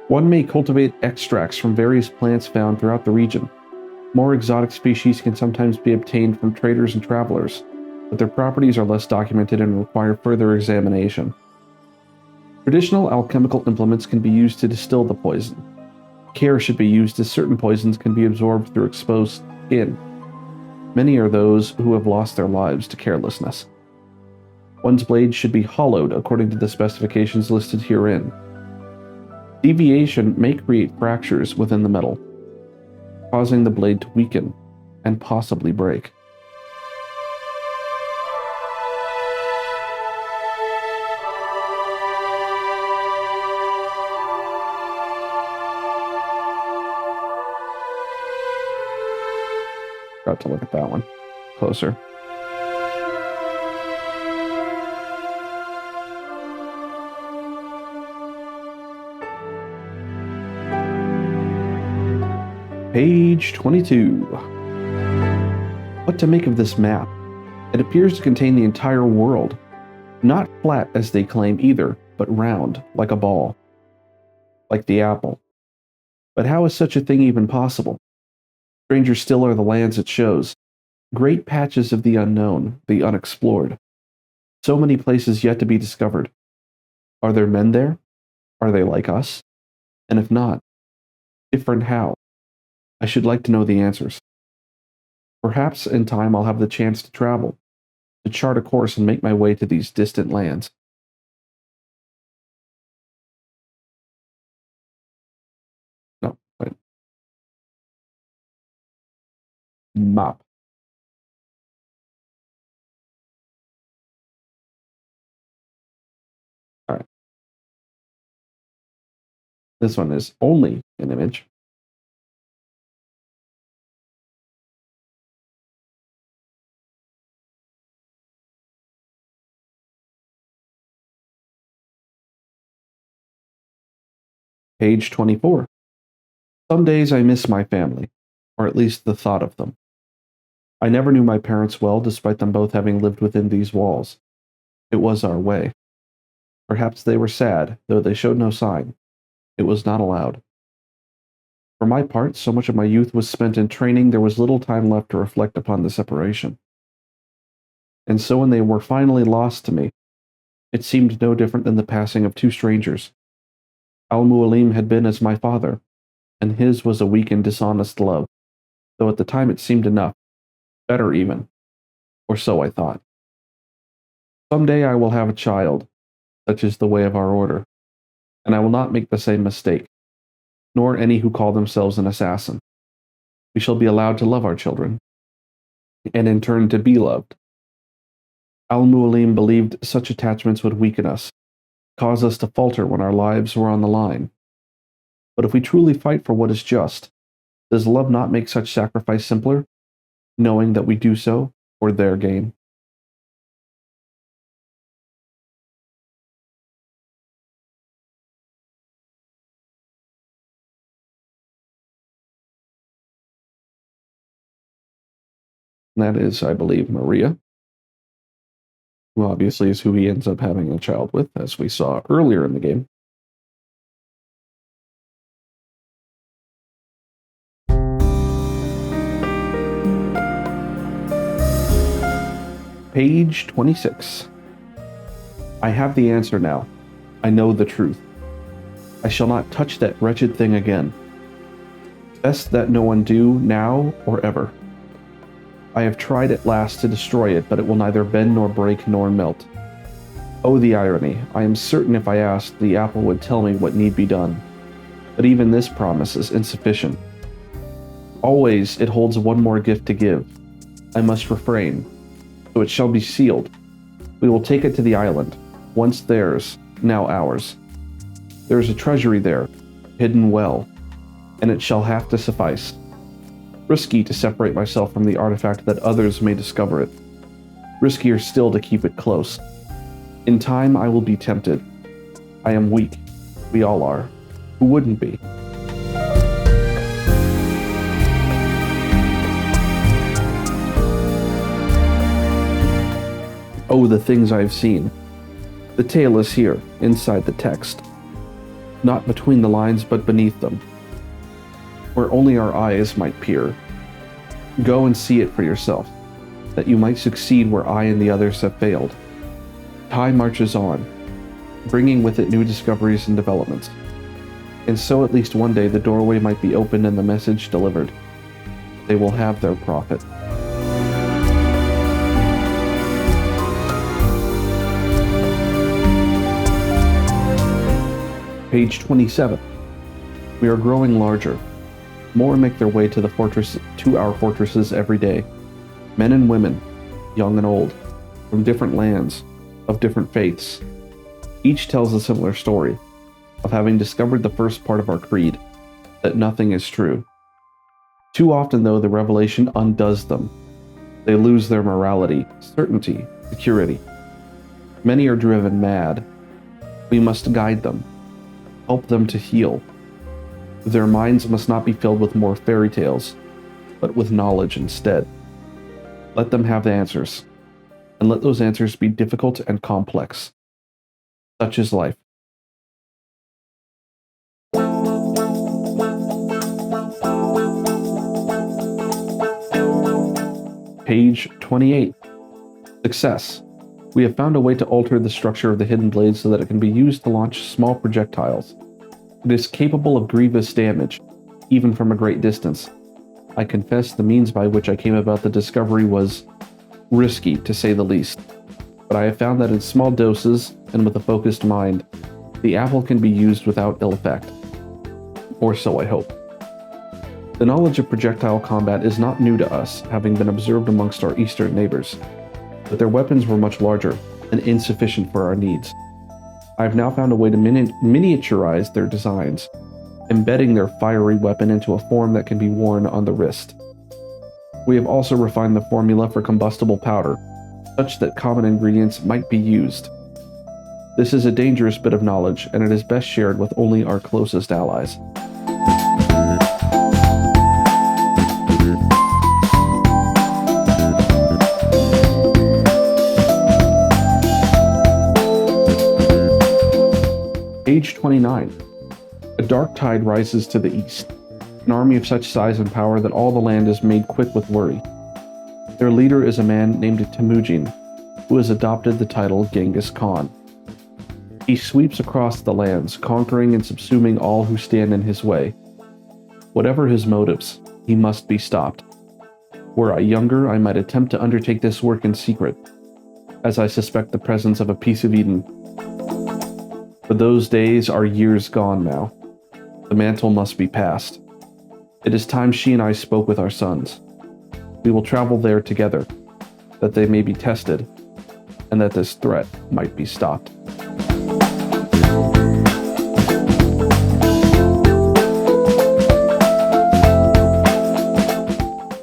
One may cultivate extracts from various plants found throughout the region. More exotic species can sometimes be obtained from traders and travelers, but their properties are less documented and require further examination. Traditional alchemical implements can be used to distill the poison. Care should be used as certain poisons can be absorbed through exposed skin. Many are those who have lost their lives to carelessness. One's blade should be hollowed according to the specifications listed herein. Deviation may create fractures within the metal, causing the blade to weaken and possibly break. Got to look at that one closer. Page 22. What to make of this map? It appears to contain the entire world. Not flat as they claim either, but round, like a ball. Like the apple. But how is such a thing even possible? Stranger still are the lands it shows. Great patches of the unknown, the unexplored. So many places yet to be discovered. Are there men there? Are they like us? And if not, different how? I should like to know the answers. Perhaps in time I'll have the chance to travel, to chart a course and make my way to these distant lands. No, wait. Map. All right. This one is only an image. Page 24. Some days I miss my family, or at least the thought of them. I never knew my parents well, despite them both having lived within these walls. It was our way. Perhaps they were sad, though they showed no sign. It was not allowed. For my part, so much of my youth was spent in training, there was little time left to reflect upon the separation. And so when they were finally lost to me, it seemed no different than the passing of two strangers. Al-Mualim had been as my father, and his was a weak and dishonest love, though at the time it seemed enough, better even, or so I thought. Some day I will have a child, such is the way of our order, and I will not make the same mistake, nor any who call themselves an assassin. We shall be allowed to love our children, and in turn to be loved. Al-Mualim believed such attachments would weaken us, cause us to falter when our lives were on the line. But if we truly fight for what is just, does love not make such sacrifice simpler, knowing that we do so for their gain? That is, I believe, Maria, who obviously is who he ends up having a child with, as we saw earlier in the game. Page 26. I have the answer now. I know the truth. I shall not touch that wretched thing again. Best that no one do, now or ever. I have tried at last to destroy it, but it will neither bend nor break nor melt. Oh, the irony. I am certain if I asked, the apple would tell me what need be done. But even this promise is insufficient. Always it holds one more gift to give. I must refrain. So it shall be sealed. We will take it to the island, once theirs, now ours. There is a treasury there, hidden well, and it shall have to suffice. Risky to separate myself from the artifact that others may discover it. Riskier still to keep it close. In time I will be tempted. I am weak. We all are. Who wouldn't be? Oh, the things I've seen. The tale is here, inside the text. Not between the lines, but beneath them, where only our eyes might peer. Go and see it for yourself, that you might succeed where I and the others have failed. Time marches on, bringing with it new discoveries and developments. And so at least one day the doorway might be opened and the message delivered. They will have their prophet. Page 27. We are growing larger. More make their way to our fortresses every day. Men and women, young and old, from different lands, of different faiths. Each tells a similar story, of having discovered the first part of our creed, that nothing is true. Too often, though, the revelation undoes them. They lose their morality, certainty, security. Many are driven mad. We must guide them, help them to heal. Their minds must not be filled with more fairy tales, but with knowledge instead. Let them have the answers, and let those answers be difficult and complex. Such is life. Page 28. Success. We have found a way to alter the structure of the hidden blade so that it can be used to launch small projectiles. It is capable of grievous damage, even from a great distance. I confess the means by which I came about the discovery was risky, to say the least. But I have found that in small doses, and with a focused mind, the apple can be used without ill effect. Or so I hope. The knowledge of projectile combat is not new to us, having been observed amongst our eastern neighbors, but their weapons were much larger and insufficient for our needs. I have now found a way to miniaturize their designs, embedding their fiery weapon into a form that can be worn on the wrist. We have also refined the formula for combustible powder, such that common ingredients might be used. This is a dangerous bit of knowledge, and it is best shared with only our closest allies. Page 29. A dark tide rises to the east, an army of such size and power that all the land is made quick with worry. Their leader is a man named Temujin, who has adopted the title Genghis Khan. He sweeps across the lands, conquering and subsuming all who stand in his way. Whatever his motives, he must be stopped. Were I younger, I might attempt to undertake this work in secret, as I suspect the presence of a piece of Eden. But those days are years gone now. The mantle must be passed. It is time she and I spoke with our sons. We will travel there together, that they may be tested, and that this threat might be stopped.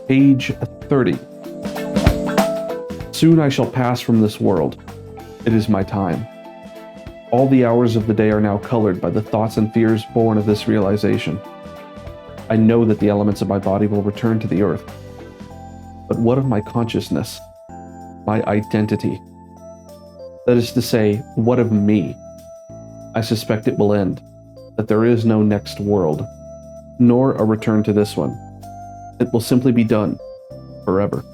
Page 30. Soon I shall pass from this world. It is my time. All the hours of the day are now colored by the thoughts and fears born of this realization. I know that the elements of my body will return to the earth. But what of my consciousness? My identity? That is to say, what of me? I suspect it will end, that there is no next world, nor a return to this one. It will simply be done, forever.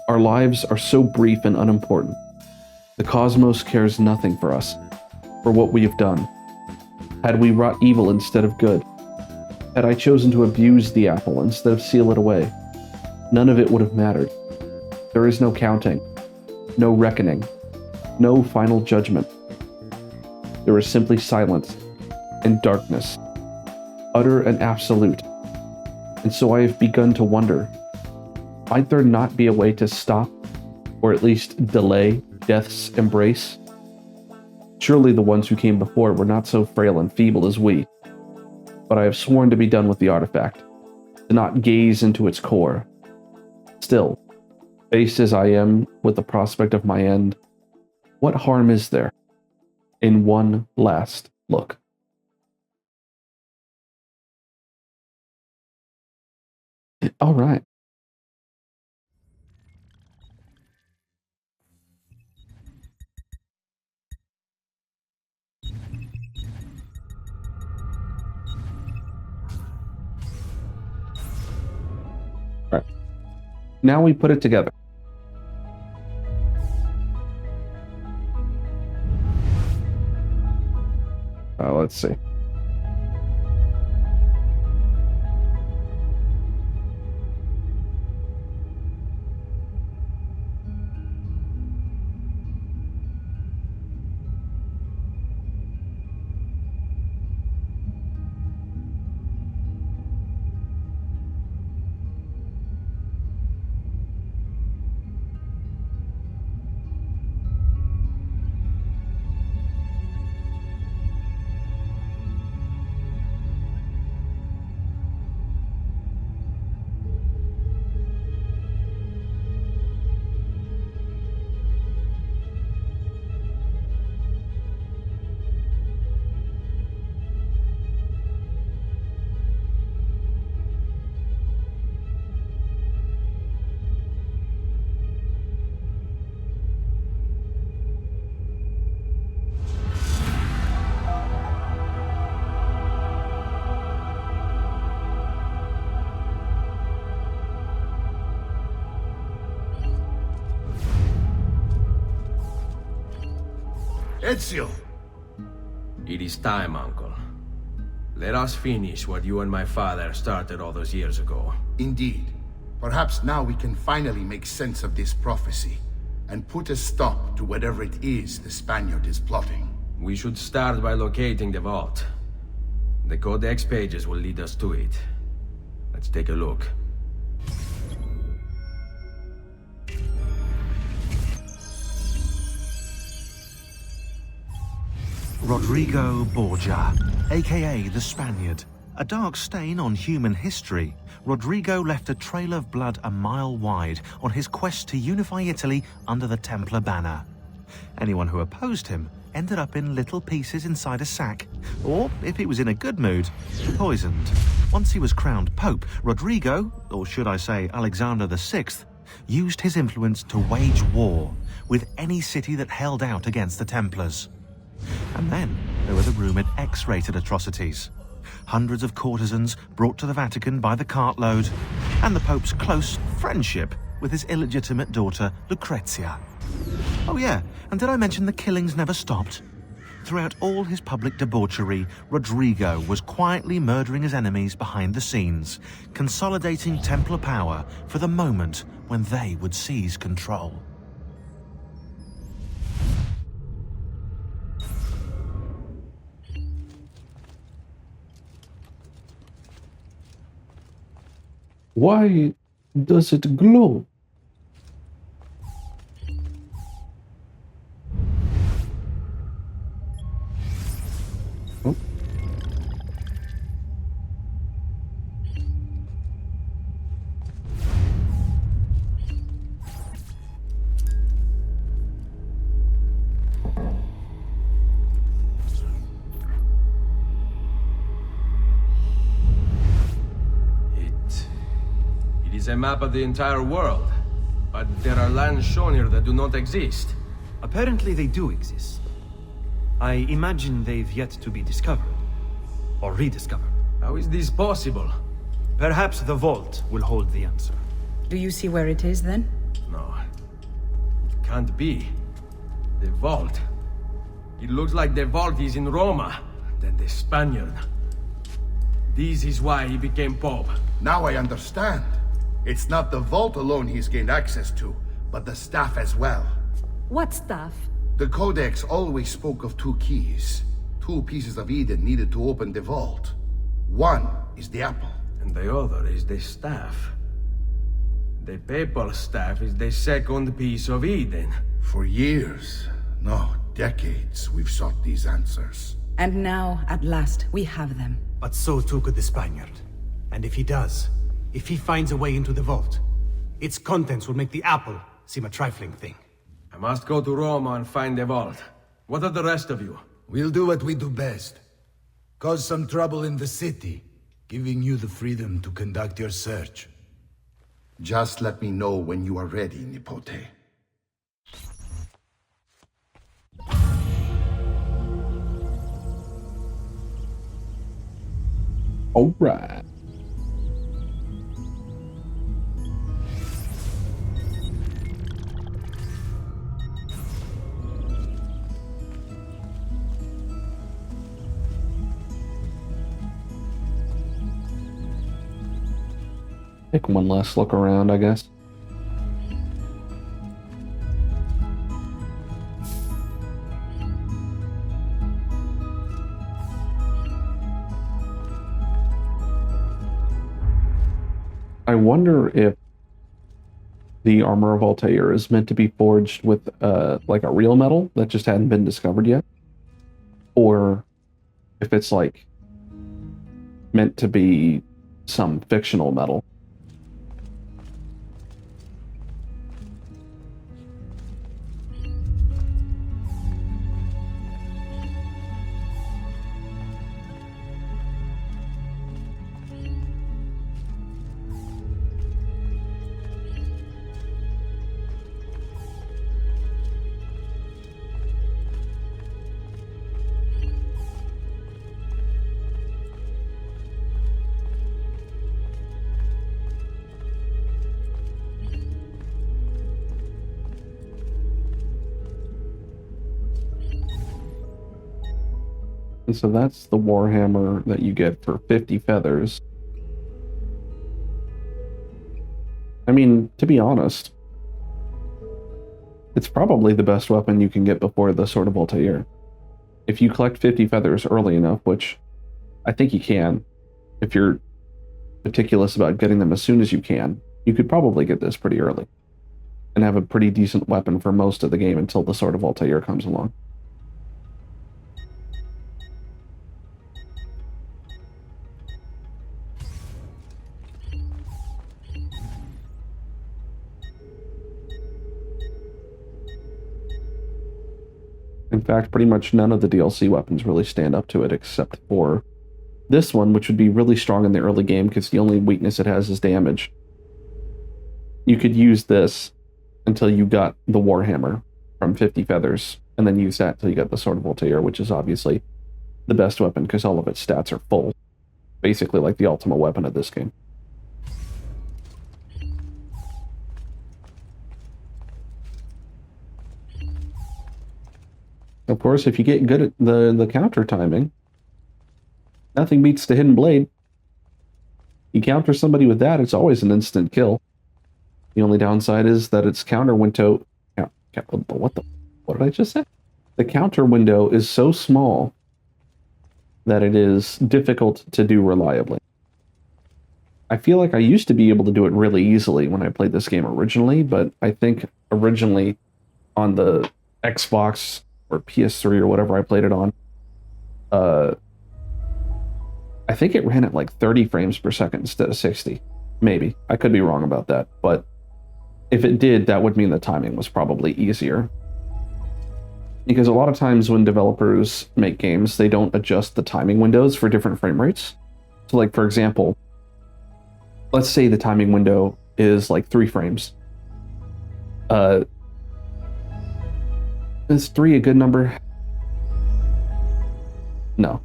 Our lives are so brief and unimportant. The cosmos cares nothing for us, for what we have done. Had we wrought evil instead of good, had I chosen to abuse the apple instead of seal it away, none of it would have mattered. There is no counting, no reckoning, no final judgment. There is simply silence and darkness, utter and absolute. And so I have begun to wonder, might there not be a way to stop, or at least delay, death's embrace? Surely the ones who came before were not so frail and feeble as we. But I have sworn to be done with the artifact, to not gaze into its core. Still, faced as I am with the prospect of my end, what harm is there in one last look? All right. All right. Now we put it together. Let's see. Ezio! It is time, Uncle. Let us finish what you and my father started all those years ago. Indeed. Perhaps now we can finally make sense of this prophecy, and put a stop to whatever it is the Spaniard is plotting. We should start by locating the vault. The Codex pages will lead us to it. Let's take a look. Rodrigo Borgia, aka the Spaniard. A dark stain on human history, Rodrigo left a trail of blood a mile wide on his quest to unify Italy under the Templar banner. Anyone who opposed him ended up in little pieces inside a sack, or, if he was in a good mood, poisoned. Once he was crowned Pope, Rodrigo, or should I say Alexander VI, used his influence to wage war with any city that held out against the Templars. And then there were the rumoured X-rated atrocities. Hundreds of courtesans brought to the Vatican by the cartload, and the Pope's close friendship with his illegitimate daughter, Lucrezia. Oh yeah, and did I mention the killings never stopped? Throughout all his public debauchery, Rodrigo was quietly murdering his enemies behind the scenes, consolidating Templar power for the moment when they would seize control. Why does it glow? Oh. It is a map of the entire world, but there are lands shown here that do not exist. Apparently they do exist. I imagine they've yet to be discovered. Or rediscovered. How is this possible? Perhaps the vault will hold the answer. Do you see where it is, then? No. It can't be. The vault. It looks like the vault is in Roma, then the Spaniard. This is why he became Pope. Now I understand. It's not the vault alone he's gained access to, but the staff as well. What staff? The Codex always spoke of two keys. Two pieces of Eden needed to open the vault. One is the apple. And the other is the staff. The papal staff is the second piece of Eden. For years, no, decades, we've sought these answers. And now, at last, we have them. But so too could the Spaniard. And if he does, if he finds a way into the vault, its contents will make the apple seem a trifling thing. I must go to Roma and find the vault. What of the rest of you? We'll do what we do best. Cause some trouble in the city, giving you the freedom to conduct your search. Just let me know when you are ready, Nipote. All right. Take one last look around, I guess. I wonder if the armor of Altair is meant to be forged with like a real metal that just hadn't been discovered yet, or if it's like meant to be some fictional metal. And so that's the Warhammer that you get for 50 feathers. I mean, to be honest, it's probably the best weapon you can get before the Sword of Altair. If you collect 50 feathers early enough, which I think you can, if you're meticulous about getting them as soon as you can, you could probably get this pretty early and have a pretty decent weapon for most of the game until the Sword of Altair comes along. In fact, pretty much none of the DLC weapons really stand up to it except for this one, which would be really strong in the early game because the only weakness it has is damage. You could use this until you got the Warhammer from 50 feathers, and then use that until you got the Sword of Altair, which is obviously the best weapon because all of its stats are full. Basically like the ultimate weapon of this game. Of course, if you get good at the counter timing, nothing beats the Hidden Blade. You counter somebody with that, it's always an instant kill. The only downside is that its counter window... What did I just say? The counter window is so small that it is difficult to do reliably. I feel like I used to be able to do it really easily when I played this game originally, but I think originally on the Xbox or PS3 or whatever I played it on, I think it ran at like 30 frames per second instead of 60. Maybe. I could be wrong about that, but if it did, that would mean the timing was probably easier. Because a lot of times when developers make games, they don't adjust the timing windows for different frame rates. So like, for example, let's say the timing window is like 3 frames. Is 3 a good number? No.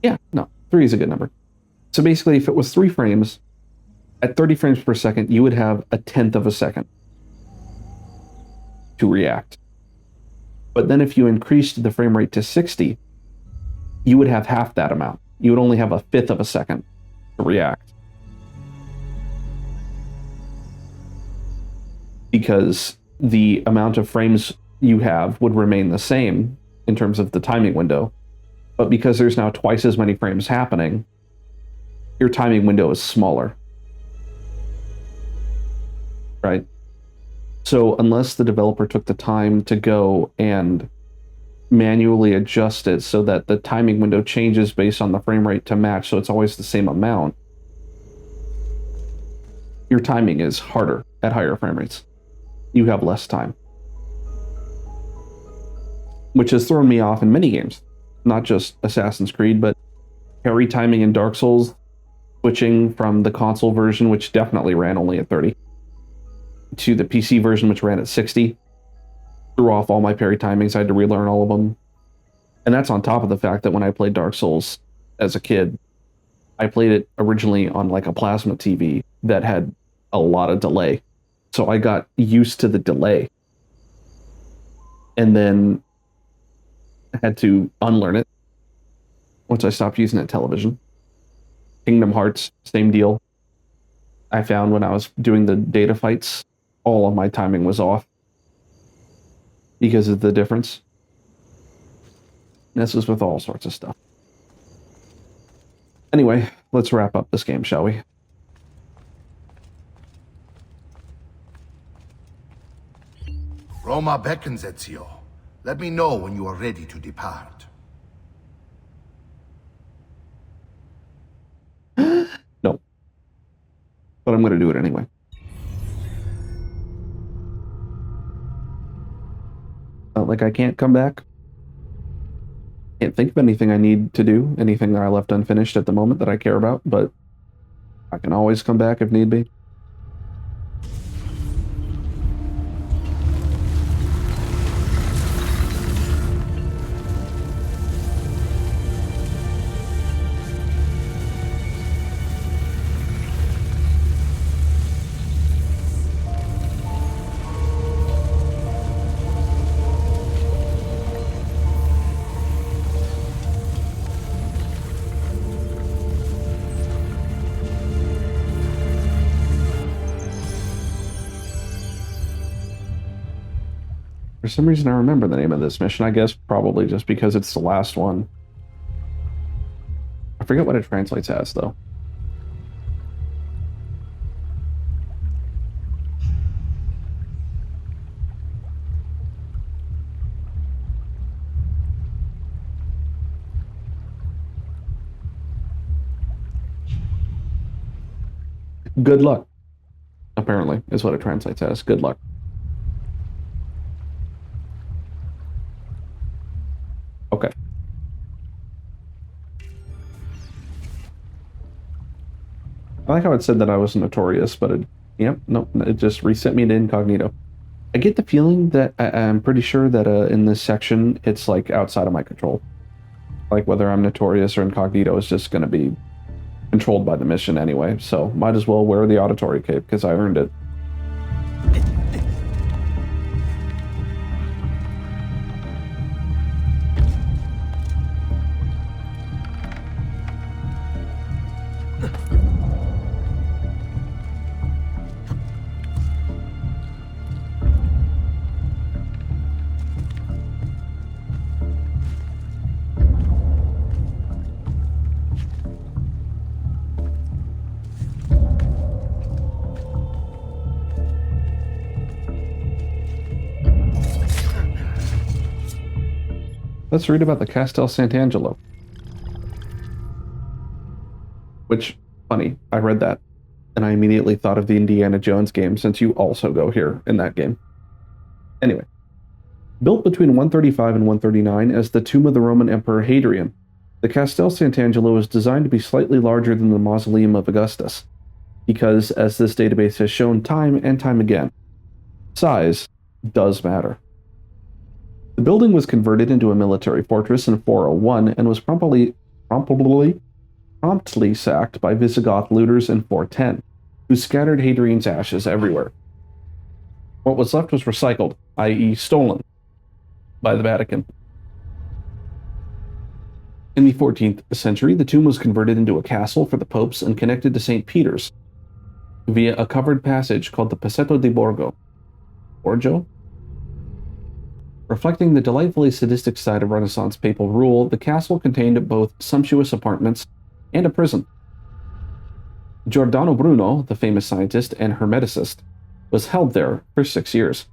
Yeah, no. 3 is a good number. So basically, if it was 3 frames, at 30 frames per second, you would have a tenth of a second to react. But then if you increased the frame rate to 60, you would have half that amount. You would only have a fifth of a second to react. Because the amount of frames you have would remain the same in terms of the timing window. But because there's now twice as many frames happening, your timing window is smaller. Right? So unless the developer took the time to go and manually adjust it so that the timing window changes based on the frame rate to match, so it's always the same amount, your timing is harder at higher frame rates. You have less time. Which has thrown me off in many games. Not just Assassin's Creed, but parry timing in Dark Souls, switching from the console version, which definitely ran only at 30, to the PC version, which ran at 60. Threw off all my parry timings. I had to relearn all of them. And that's on top of the fact that when I played Dark Souls as a kid, I played it originally on like a plasma TV that had a lot of delay. So I got used to the delay. And then had to unlearn it once I stopped using it television. Kingdom Hearts, same deal. I found when I was doing the data fights, all of my timing was off because of the difference. This is with all sorts of stuff. Anyway, let's wrap up this game, shall we? Roma beckons, Ezio. Let me know when you are ready to depart. No. But I'm going to do it anyway. Like I can't come back. Can't think of anything I need to do, anything that I left unfinished at the moment that I care about, but I can always come back if need be. some reason I remember the name of this mission. I guess probably just because it's the last one. I forget what it translates as, though. Good luck, apparently, is what it translates as. Good luck. Okay. I like how it said that I was notorious, but yep, nope, it just reset me to incognito. I get the feeling that I'm pretty sure that in this section, it's like outside of my control. Like whether I'm notorious or incognito is just going to be controlled by the mission anyway, so might as well wear the auditory cape because I earned it. Let's read about the Castel Sant'Angelo. Which, funny, I read that, and I immediately thought of the Indiana Jones game since you also go here in that game. Anyway, built between 135 and 139 as the tomb of the Roman Emperor Hadrian, the Castel Sant'Angelo is designed to be slightly larger than the mausoleum of Augustus, because, as this database has shown time and time again, size does matter. The building was converted into a military fortress in 401 and was promptly sacked by Visigoth looters in 410, who scattered Hadrian's ashes everywhere. What was left was recycled, i.e. stolen, by the Vatican. In the 14th century, the tomb was converted into a castle for the popes and connected to St. Peter's via a covered passage called the Passetto di Borgo. Borgo? Reflecting the delightfully sadistic side of Renaissance papal rule, the castle contained both sumptuous apartments and a prison. Giordano Bruno, the famous scientist and hermeticist, was held there for 6 years.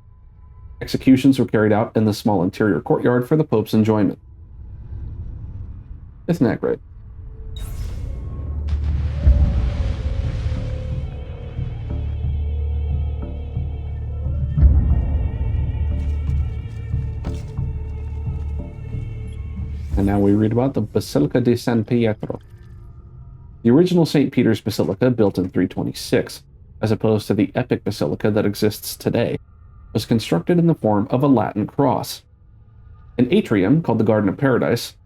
Executions were carried out in the small interior courtyard for the Pope's enjoyment. Isn't that great? And now we read about the Basilica di San Pietro. The original St. Peter's Basilica, built in 326, as opposed to the epic basilica that exists today, was constructed in the form of a Latin cross. An atrium, called the Garden of Paradise,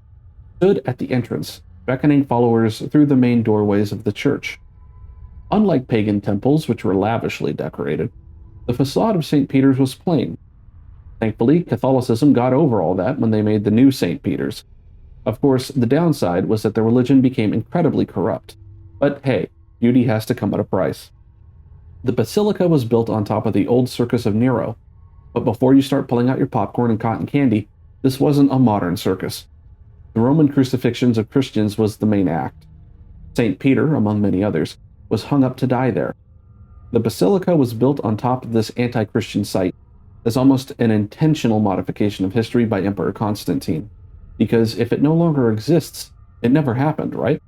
stood at the entrance, beckoning followers through the main doorways of the church. Unlike pagan temples, which were lavishly decorated, the facade of St. Peter's was plain. Thankfully, Catholicism got over all that when they made the new St. Peter's. Of course, the downside was that the religion became incredibly corrupt. But hey, beauty has to come at a price. The basilica was built on top of the old Circus of Nero. But before you start pulling out your popcorn and cotton candy, this wasn't a modern circus. The Roman crucifixions of Christians was the main act. St. Peter, among many others, was hung up to die there. The basilica was built on top of this anti-Christian site as almost an intentional modification of history by Emperor Constantine. Because if it no longer exists, it never happened, right?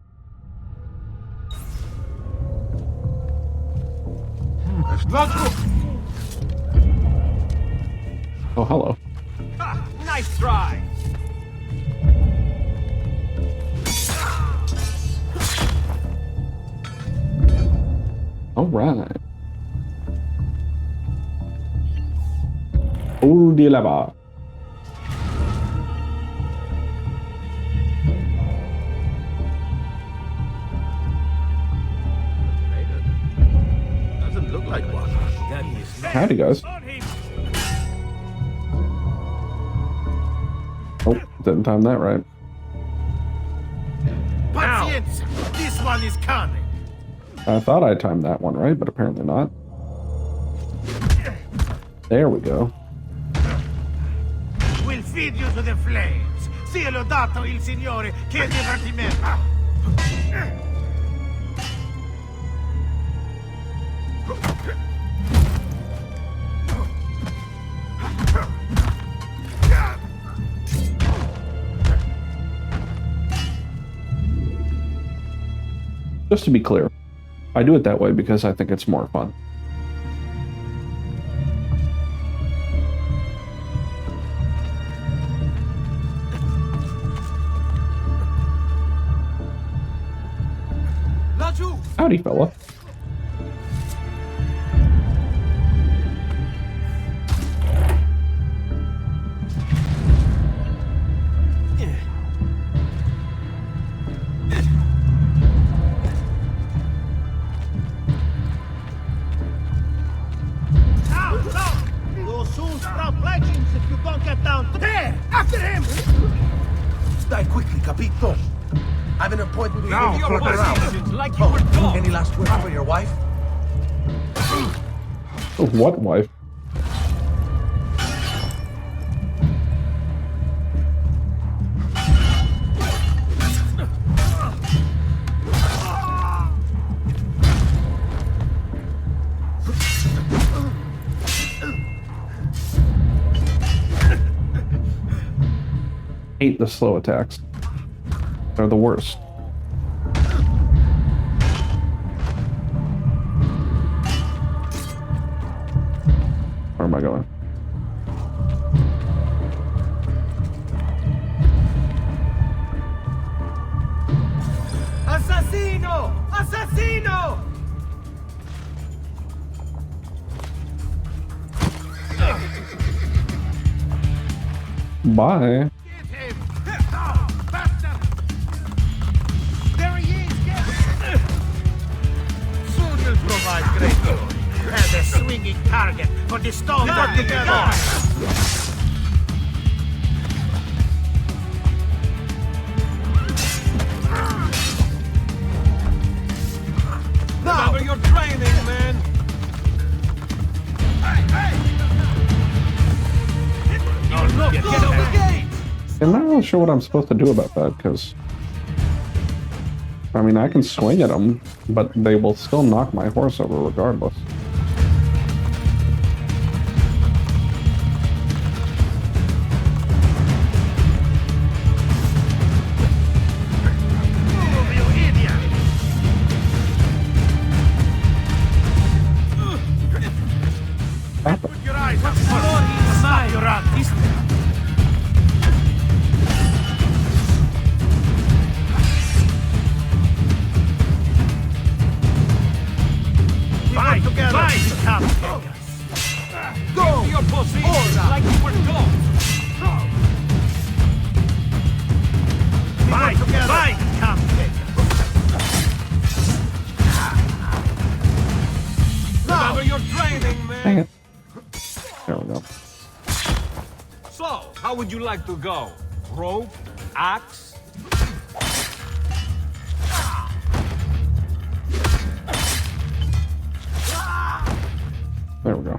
Oh, hello. Nice try! All right. Oh, dear lava. Doesn't look like one. Howdy, guys. Oh, didn't time that right. Patience! This one is coming! I thought I timed that one right, but apparently not. There we go. feed you to the flames. Sia lodato il Signore, che divertimento! Just to be clear, I do it that way because I think it's more fun. Howdy, fella. You'll soon sprout legends if you don't get down. There! After him! Die quickly, capito. I have an appointment with Now, you. like you were told. Any last words for your wife? What wife? Hate the slow attacks. They're the worst. Where am I going? Assassino! Assassino! Bye. Provide great joy. As a swinging target for the stone that together. Remember your training, man. No, get over the gate. I'm not really sure what I'm supposed to do about that, because I mean, I can swing at them, but they will still knock my horse over regardless. Stop it. Put your eyes up for stop your run. Go to your position like you were told. Fight together. Fight, Captain. Remember your training, man. Dang it. There we go. So, how would you like to go? Rope? Axe? There we go.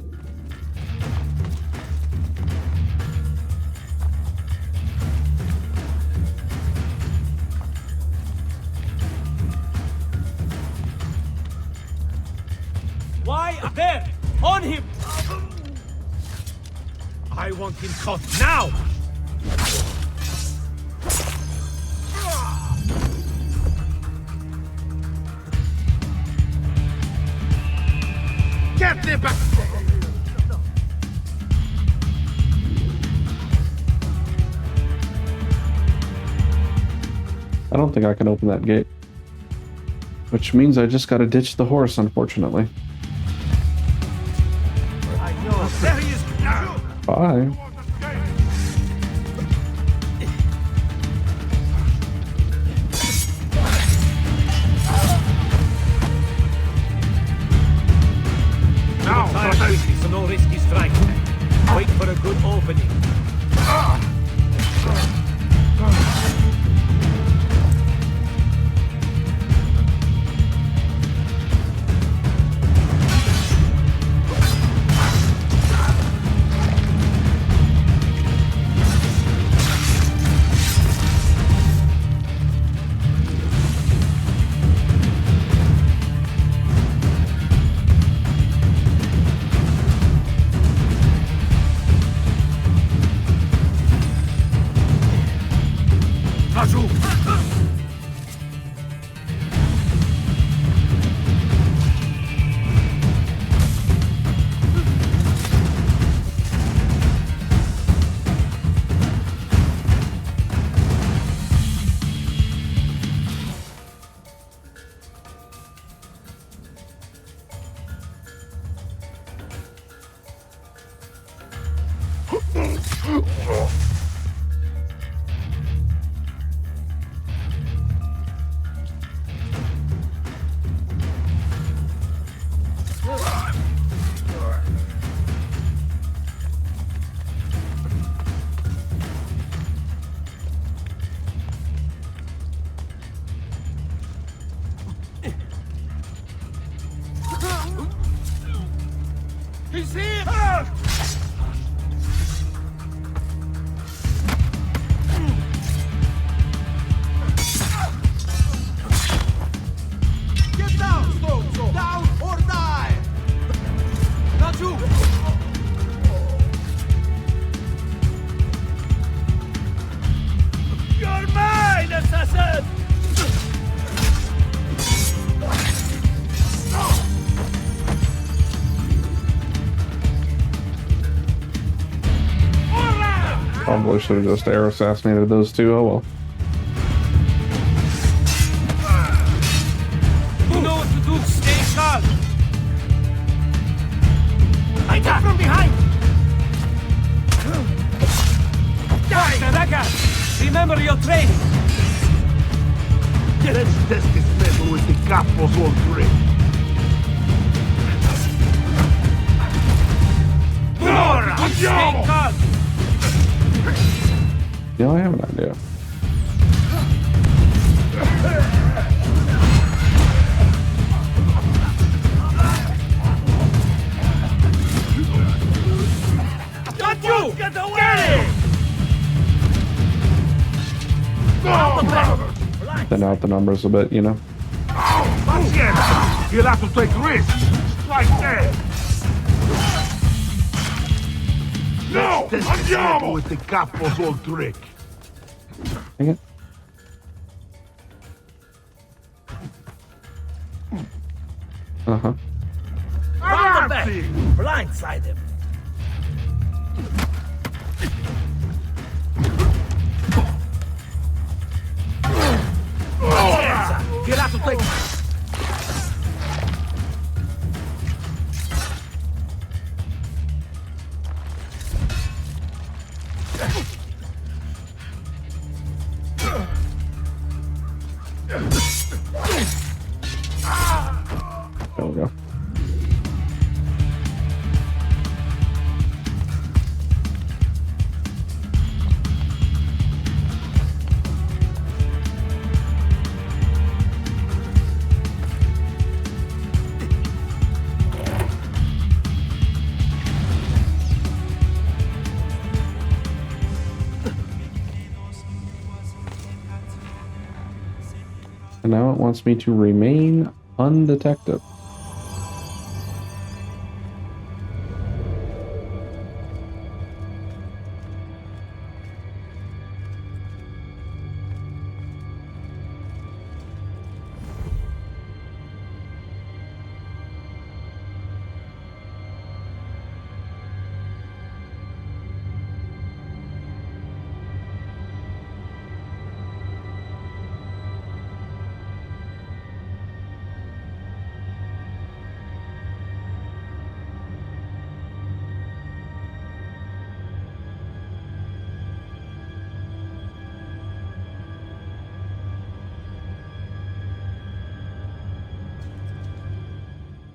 Why? There! On him! I want him caught now! Get the back! I don't think I can open that gate. Which means I just gotta ditch the horse, unfortunately. I know. There he is now! Bye. Now, quickly, so no risky strike. Wait for a good opening. probably should have just air assassinated those two. Oh well. You know what to do. Stay calm. Attack from behind. Ragazzi, remember your training. Let's test this metal with the capos all three. Stay calm. Yeah, I have an idea. Got you! Get away! Thin out the numbers a bit, you know. Pazienza! You'll have to take risks. Right there. No! Andiamo! With the capo's old trick. Dang it. Uh-huh. Round the back! Blindside him. Pazienza! You'll have to take... There we go. And now it wants me to remain undetected.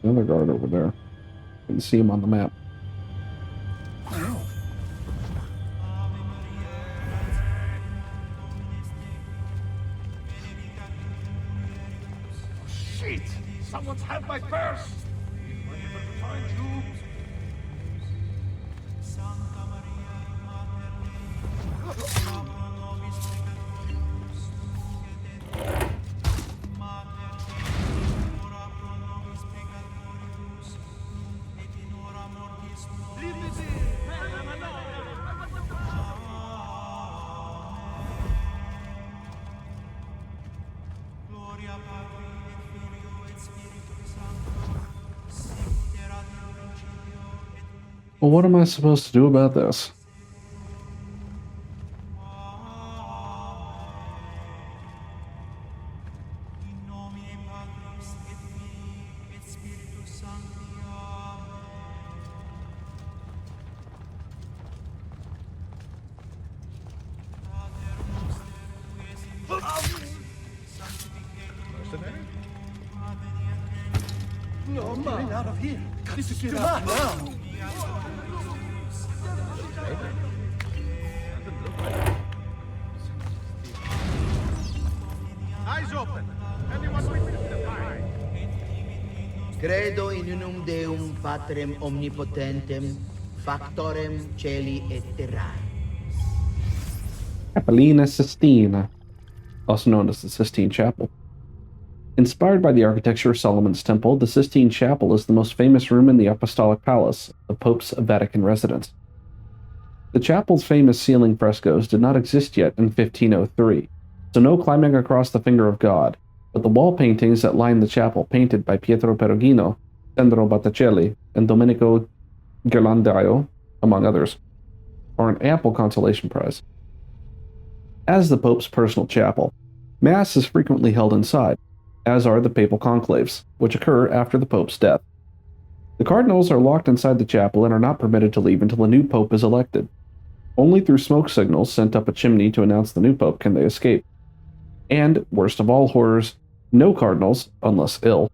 Another guard over there. I can see him on the map. Shit! Someone's had my purse! If I ever find you... Well, what am I supposed to do about this? No, man. Get out of here. This is too much now. Eyes open! Anyone witness the fire? Credo in unum Deum Patrem omnipotentem, factorem celi et terrae. Capellina Sistina, also known as the Sistine Chapel. Inspired by the architecture of Solomon's Temple, the Sistine Chapel is the most famous room in the Apostolic Palace, the Pope's Vatican residence. The chapel's famous ceiling frescoes did not exist yet in 1503, so no climbing across the finger of God, but the wall paintings that line the chapel, painted by Pietro Perugino, Sandro Botticelli, and Domenico Ghirlandaio, among others, are an ample consolation prize. As the Pope's personal chapel, Mass is frequently held inside, as are the papal conclaves, which occur after the Pope's death. The cardinals are locked inside the chapel and are not permitted to leave until a new Pope is elected. Only through smoke signals sent up a chimney to announce the new Pope can they escape. And, worst of all horrors, no cardinals, unless ill,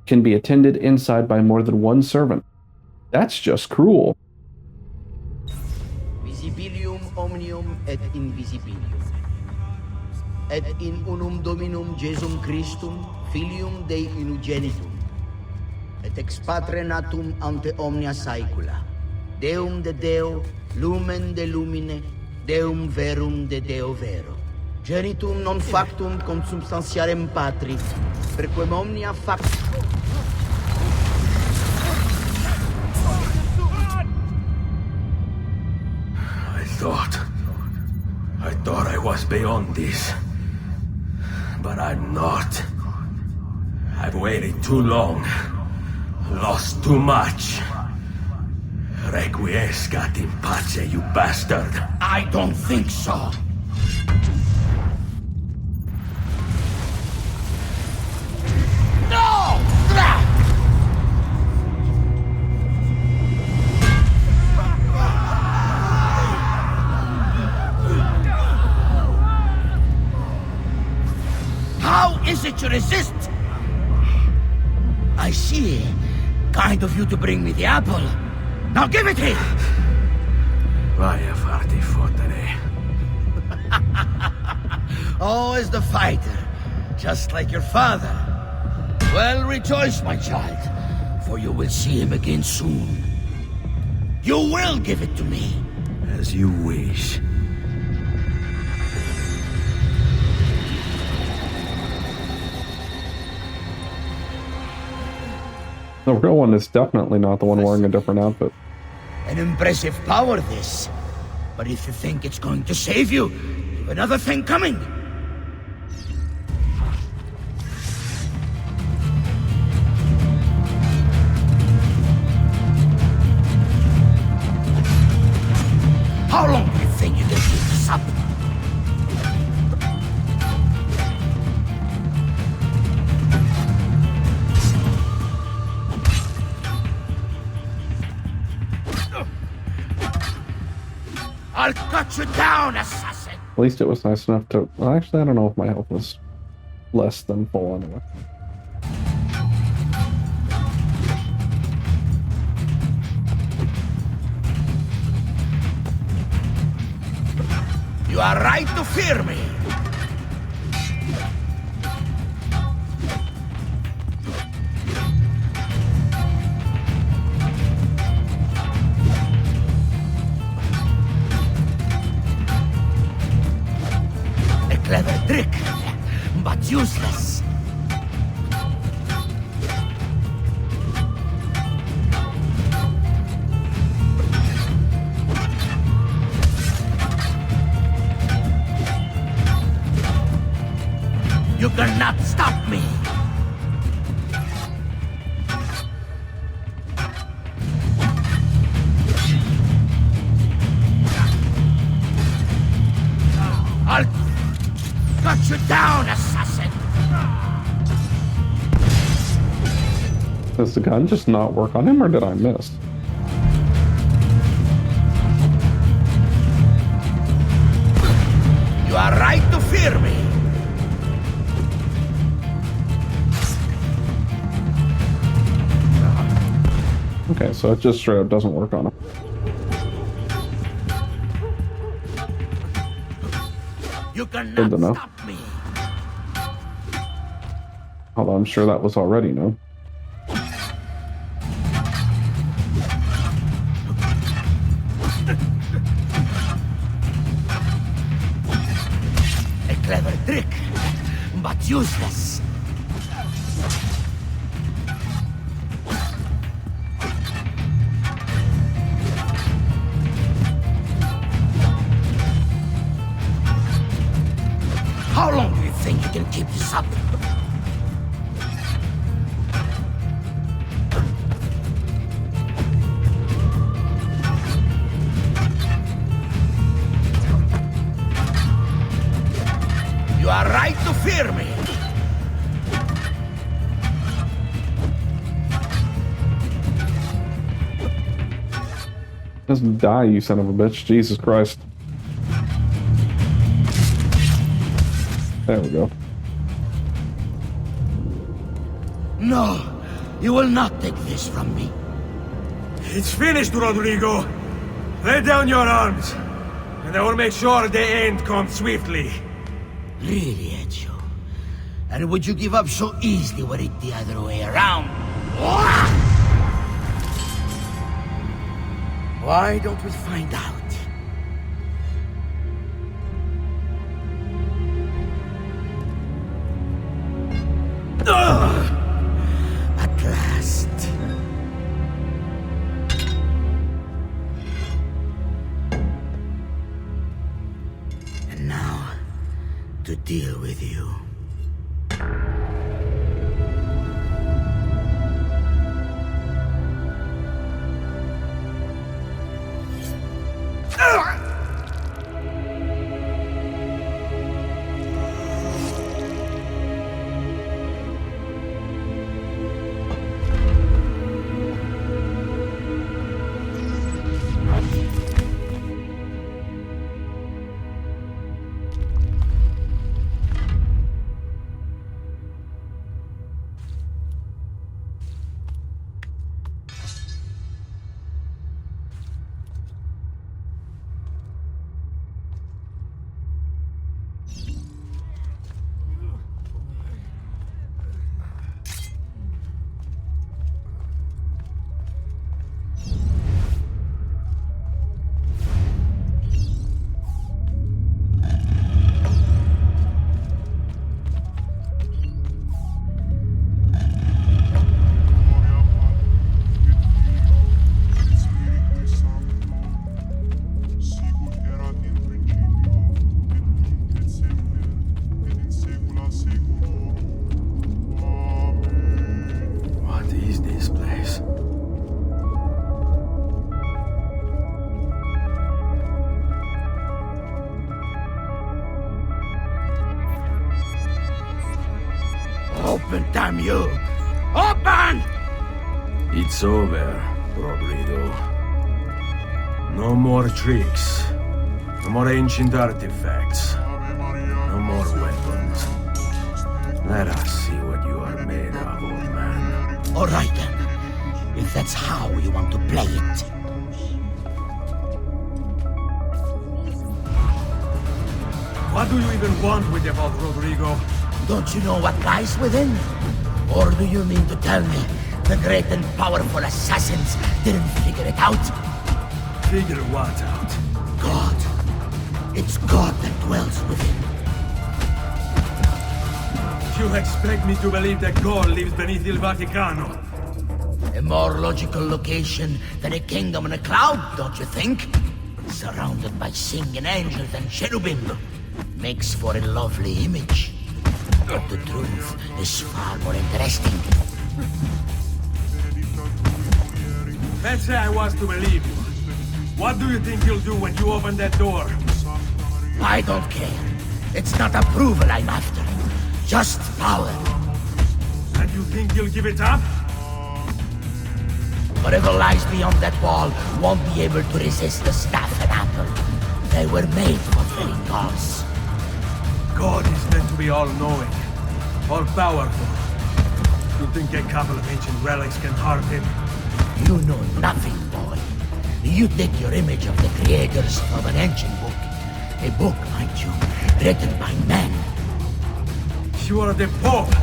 can be attended inside by more than one servant. That's just cruel. Visibilium omnium et invisibilium. Et in unum Dominum Jesum Christum, Filium Dei unigenitum, et ex Patre natum ante omnia saecula, Deum de Deo, lumen de lumine, Deum verum de Deo vero. Genitum non factum consubstantiarem Patri, perquem omnia factum. I thought I was beyond this. But I'm not. I've waited too long. Lost too much. Requiescat in pace, you bastard. I don't think so. No! How is it you resist? I see. Kind of you to bring me the apple. Now give it here! Vaya farti fottere. Always the fighter, just like your father. Well, rejoice, my child, for you will see him again soon. You will give it to me. As you wish. The real one is definitely not the one wearing a different outfit. An impressive power, this. But if you think it's going to save you, you've another thing coming. How long do you think you can keep this up? I'll cut you down, assassin! At least it was nice enough to... Well, actually, I don't know if my health was less than full anyway. You are right to fear me. A clever trick, but useless. You cannot stop me! I'll cut you down, assassin! Does the gun just not work on him, or did I miss? You are right to fear me! Okay, so it just straight up doesn't work on him. You cannot Good to know. stop me! Although I'm sure that was already known. A clever trick, but useless. How long do you think you can keep this up? Just die, you son of a bitch. Jesus Christ. There we go. No, you will not take this from me. It's finished, Rodrigo. Lay down your arms, and I will make sure the end comes swiftly. Really, Ezio? And would you give up so easily were it the other way around? Why don't we find out? At last. And now, to deal with you. Open, damn you! Open! It's over, Rodrigo. No more tricks. No more ancient artifacts. No more weapons. Let us see what you are made of, old man. All right, then. If that's how you want to play it. What do you even want with the vault, Rodrigo? Don't you know what lies within? Or do you mean to tell me the great and powerful assassins didn't figure it out? Figure what out? God. It's God that dwells within. You expect me to believe that God lives beneath Il Vaticano? A more logical location than a kingdom in a cloud, don't you think? Surrounded by singing angels and cherubim. Makes for a lovely image. But the truth is far more interesting. Let's say I was to believe you. What do you think you'll do when you open that door? I don't care. It's not approval I'm after. Just power. And you think you'll give it up? Whatever lies beyond that wall won't be able to resist the staff and apple. They were made for filling gods. God is meant to be all-knowing, all-powerful. You think a couple of ancient relics can harm him? You know nothing, boy. You take your image of the creators from an ancient book. A book, mind you, written by men. You are the Pope,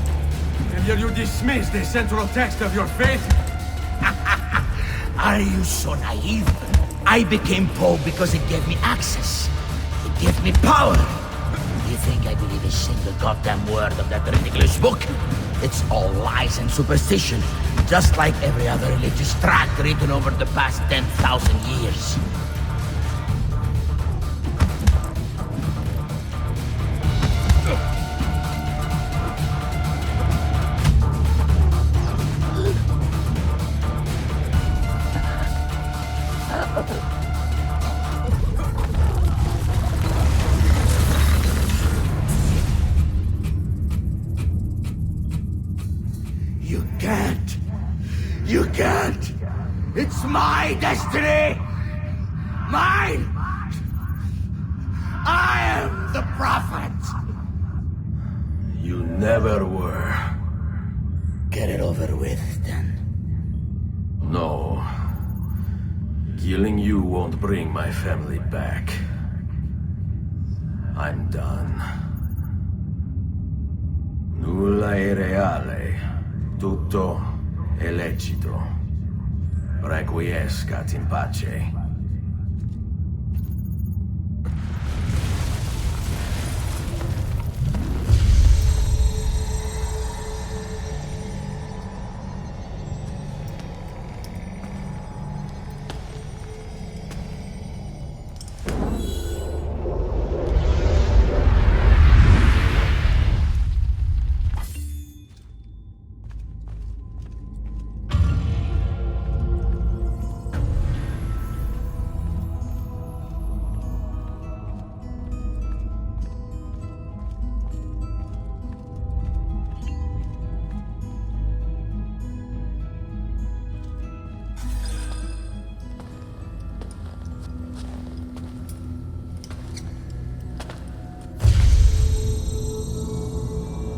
and yet you dismiss the central text of your faith? Are you so naive? I became Pope because it gave me access. It gave me power. You think I believe a single goddamn word of that ridiculous book? It's all lies and superstition, just like every other religious tract written over the past 10,000 years. You can't! It's my destiny! Mine! I am the prophet! You never were. Get it over with, then. No. Killing you won't bring my family back. I'm done. Nulla è reale. Tutto è lecito. Requiescat in pace.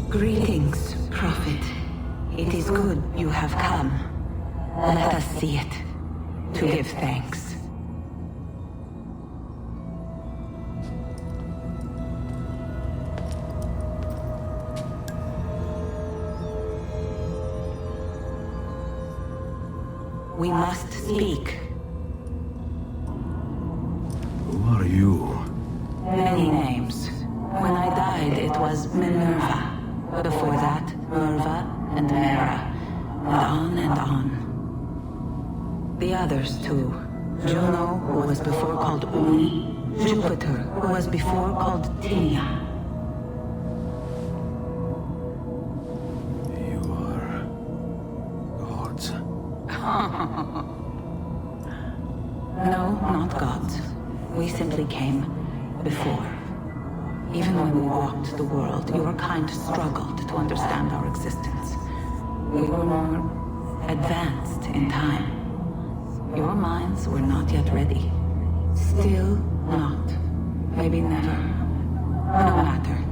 Greetings, Prophet. It is good you have come. Let us see it, to give thanks. We must speak. Who are you? Many names. When I died, it was Minerva. Before that, Merva and Mera. And on. The others, too. Juno, who was before called Uni. Jupiter, who was before called Tinia. You are... gods. No, not gods. We simply came before. Even when we walked the world, your kind struggled to understand our existence. We were more advanced in time. Your minds were not yet ready. Still not. Maybe never. No matter.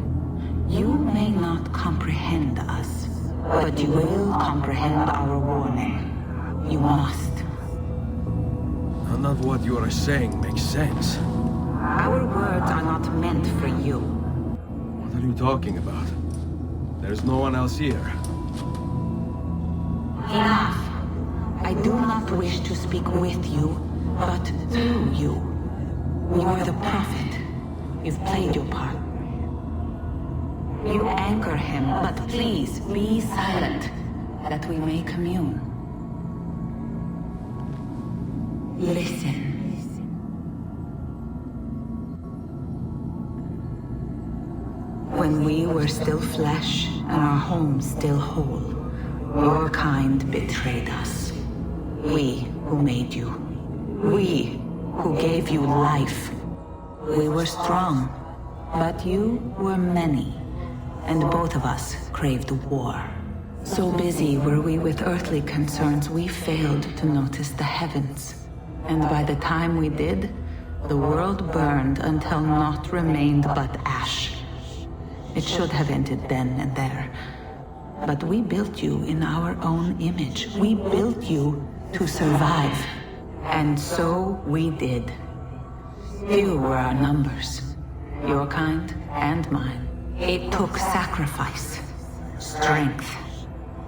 You may not comprehend us, but you will comprehend our warning. You must. None of what you are saying makes sense. Our words are not meant for you. What are you talking about? There's no one else here. Enough. I do not wish to speak with you, but through you. You are the prophet. You've played your part. You anchor him, but please be silent, that we may commune. Listen. When we were still flesh and our home still whole, your kind betrayed us. We who made you. We who gave you life. We were strong, but you were many, and both of us craved war. So busy were we with earthly concerns, we failed to notice the heavens. And by the time we did, the world burned until naught remained but ash. It should have ended then and there. But we built you in our own image. We built you to survive. And so we did. Few were our numbers. Your kind and mine. It took sacrifice, strength,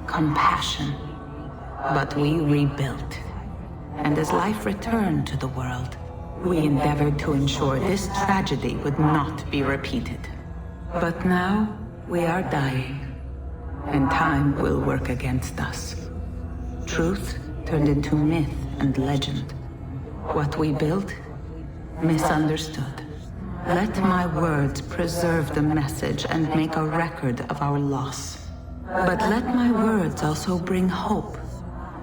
compassion. But we rebuilt. And as life returned to the world, we endeavored to ensure this tragedy would not be repeated. But now, we are dying, and time will work against us. Truth turned into myth and legend. What we built, misunderstood. Let my words preserve the message and make a record of our loss. But let my words also bring hope.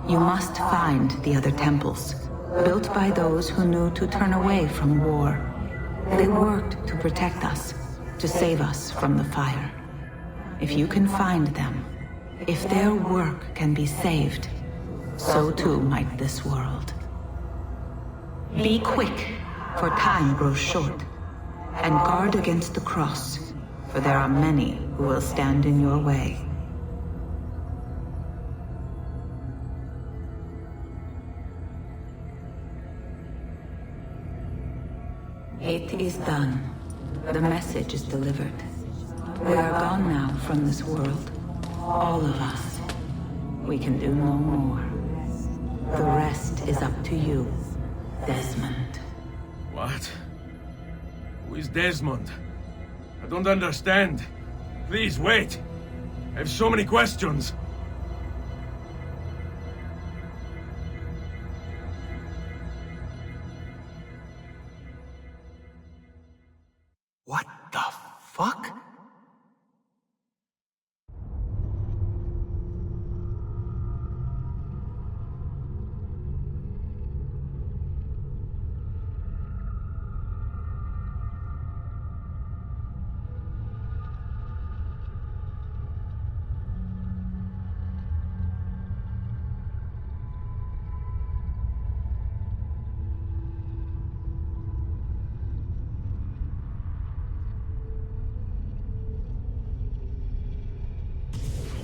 You must find the other temples, built by those who knew to turn away from war. They worked to protect us, to save us from the fire. If you can find them, if their work can be saved, so too might this world. Be quick. for time grows short. And guard against the cross, for there are many who will stand in your way. It is done. The message is delivered. We are gone now from this world. All of us. We can do no more. The rest is up to you, Desmond. What? Who is Desmond? I don't understand. Please, wait. I have so many questions. What the fuck?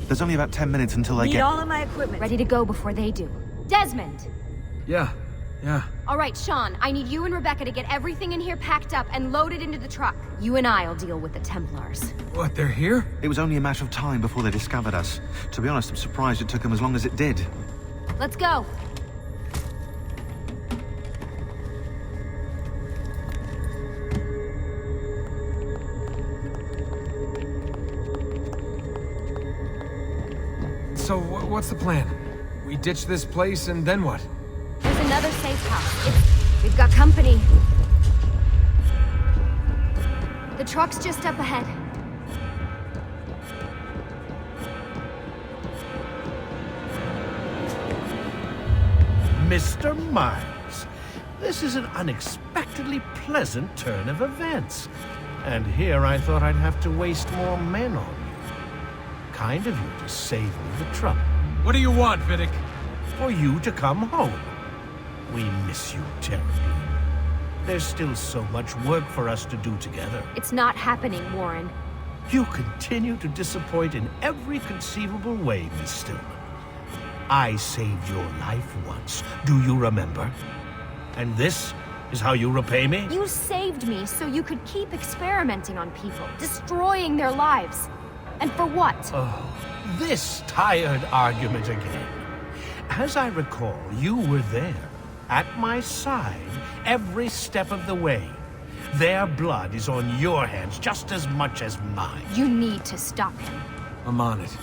There's only about 10 minutes until I Need get... all of my equipment ready to go before they do. Desmond! Yeah. All right, Sean, I need you and Rebecca to get everything in here packed up and loaded into the truck. You and I'll deal with the Templars. What, they're here? It was only a matter of time before they discovered us. To be honest, I'm surprised it took them as long as it did. Let's go. So, what's the plan? We ditch this place and then what? There's another safe house. We've got company. The truck's just up ahead. Mr. Miles, this is an unexpectedly pleasant turn of events. And here I thought I'd have to waste more men on you. Kind of you to save me the trouble. What do you want, Vidic? For you to come home. We miss you terribly. There's still so much work for us to do together. It's not happening, Warren. You continue to disappoint in every conceivable way, Miss Stillman. I saved your life once, do you remember? And this is how you repay me? You saved me so you could keep experimenting on people, destroying their lives. And for what? Oh, this tired argument again. As I recall, you were there, at my side, every step of the way. Their blood is on your hands just as much as mine. You need to stop him. I'm on it.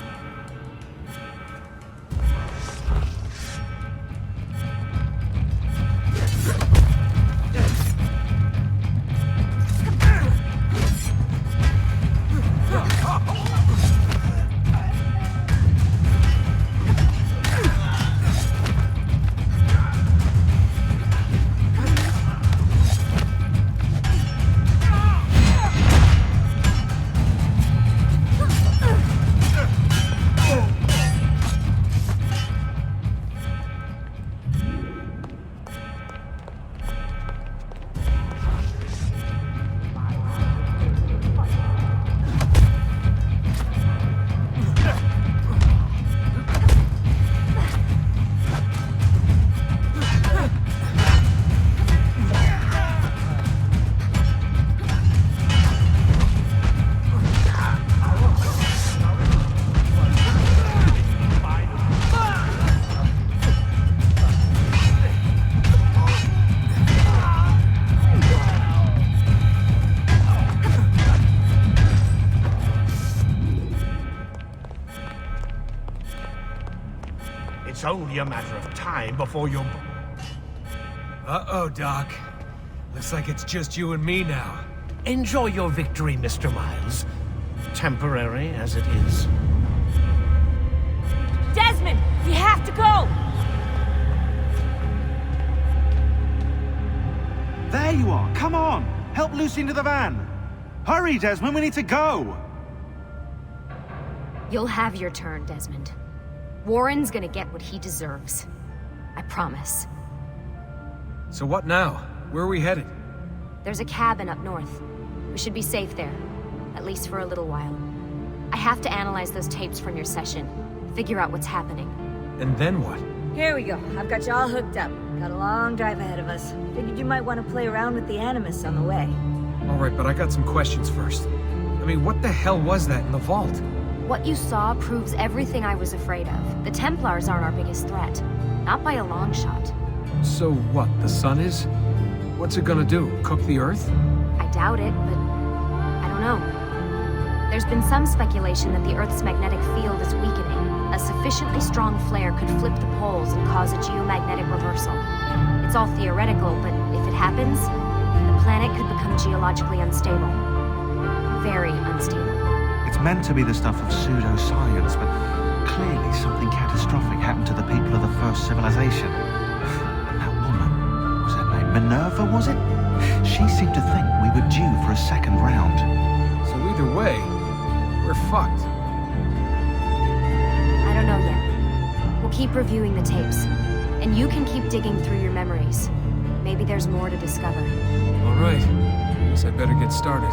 It's only a matter of time before you're... Uh-oh, Doc. Looks like it's just you and me now. Enjoy your victory, Mr. Miles. Temporary as it is. Desmond, we have to go! There you are! Come on! Help Lucy into the van! Hurry, Desmond, we need to go! You'll have your turn, Desmond. Warren's gonna get what he deserves. I promise. So what now? Where are we headed? There's a cabin up north. We should be safe there, at least for a little while. I have to analyze those tapes from your session, figure out what's happening. And then what? Here we go. I've got you all hooked up. Got a long drive ahead of us. Figured you might want to play around with the Animus on the way. Alright, but I got some questions first. I mean, what the hell was that in the vault? What you saw proves everything I was afraid of. The Templars aren't our biggest threat. Not by a long shot. So what, the sun is? What's it gonna do? Cook the Earth? I doubt it, but I don't know. There's been some speculation that the Earth's magnetic field is weakening. A sufficiently strong flare could flip the poles and cause a geomagnetic reversal. It's all theoretical, but if it happens, the planet could become geologically unstable. Very unstable. It's meant to be the stuff of pseudoscience, but clearly something catastrophic happened to the people of the first civilization. And that woman, was her name Minerva, was it? She seemed to think we were due for a second round. So either way, we're fucked. I don't know yet. We'll keep reviewing the tapes, and you can keep digging through your memories. Maybe there's more to discover. Alright, guess I better get started.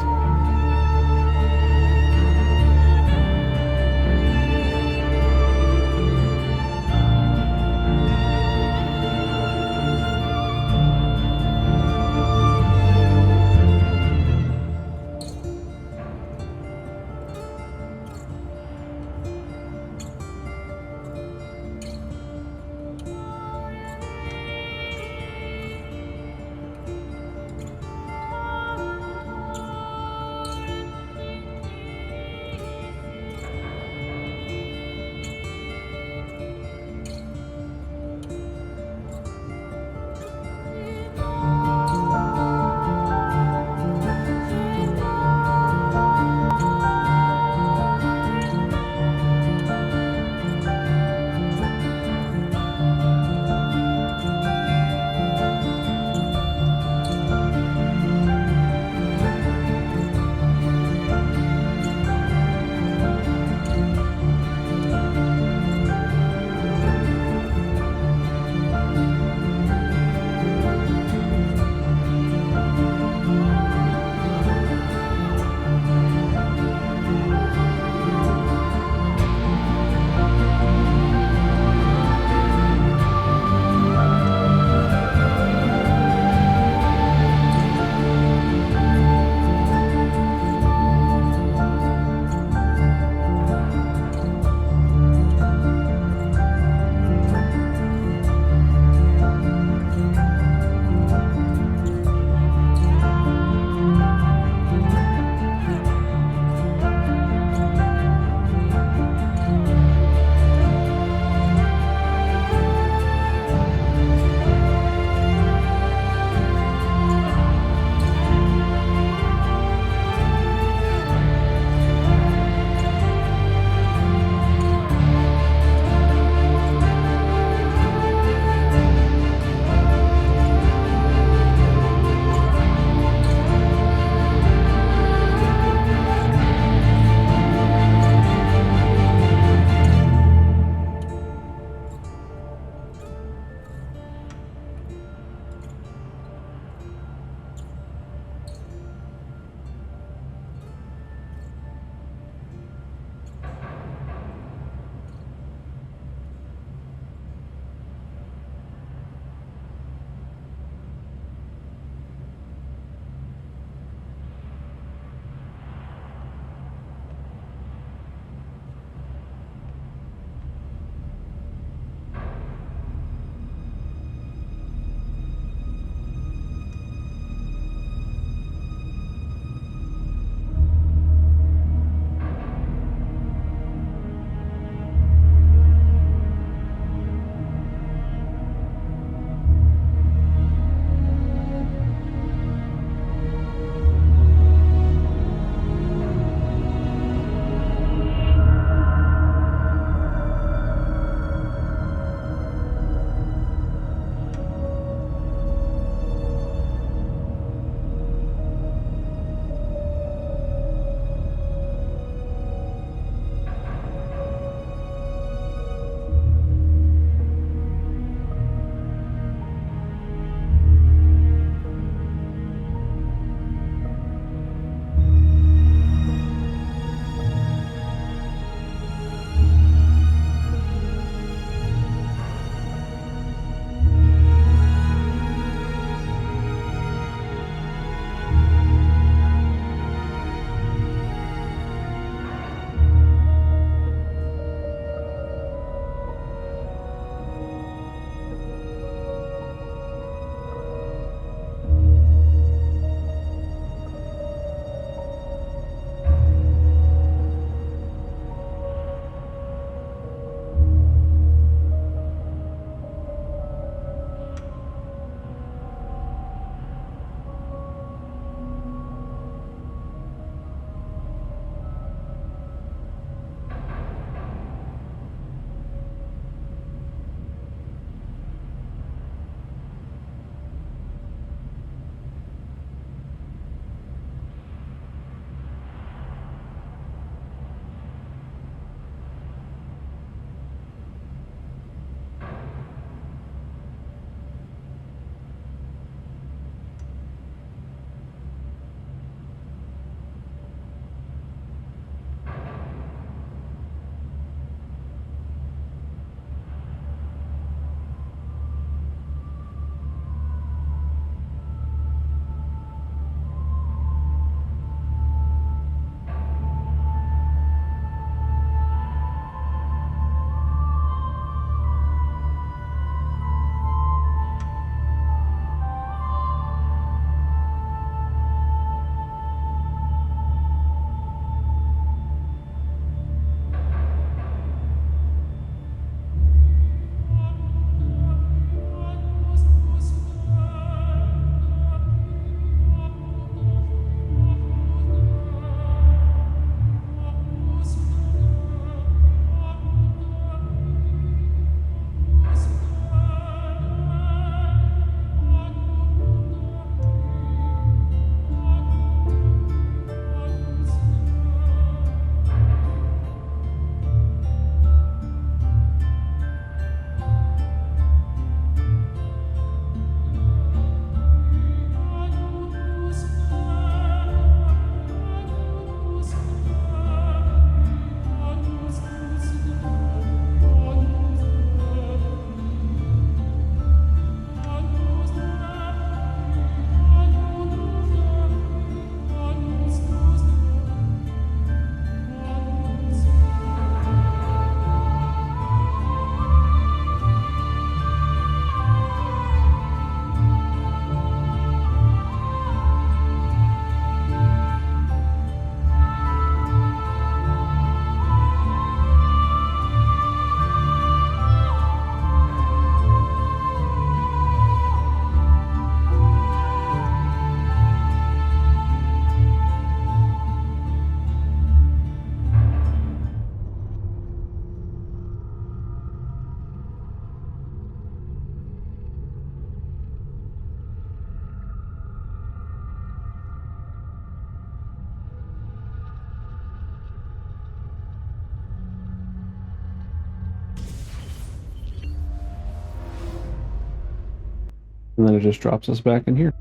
And then it just drops us back in here.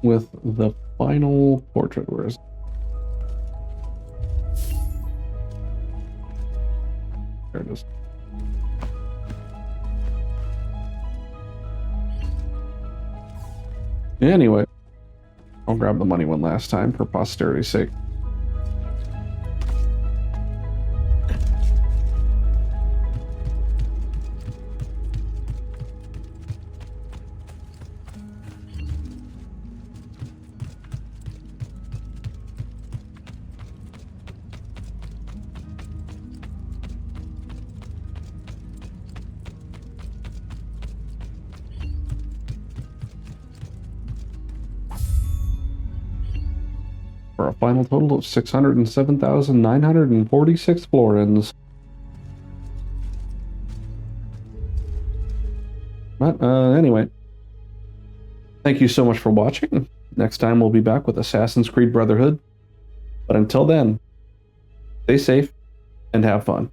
With the final portrait. Where is it? There it is. Anyway, I'll grab the money one last time for posterity's sake. For a final total of 607,946 florins. But anyway, thank you so much for watching. Next time we'll be back with Assassin's Creed Brotherhood. But until then, stay safe and have fun.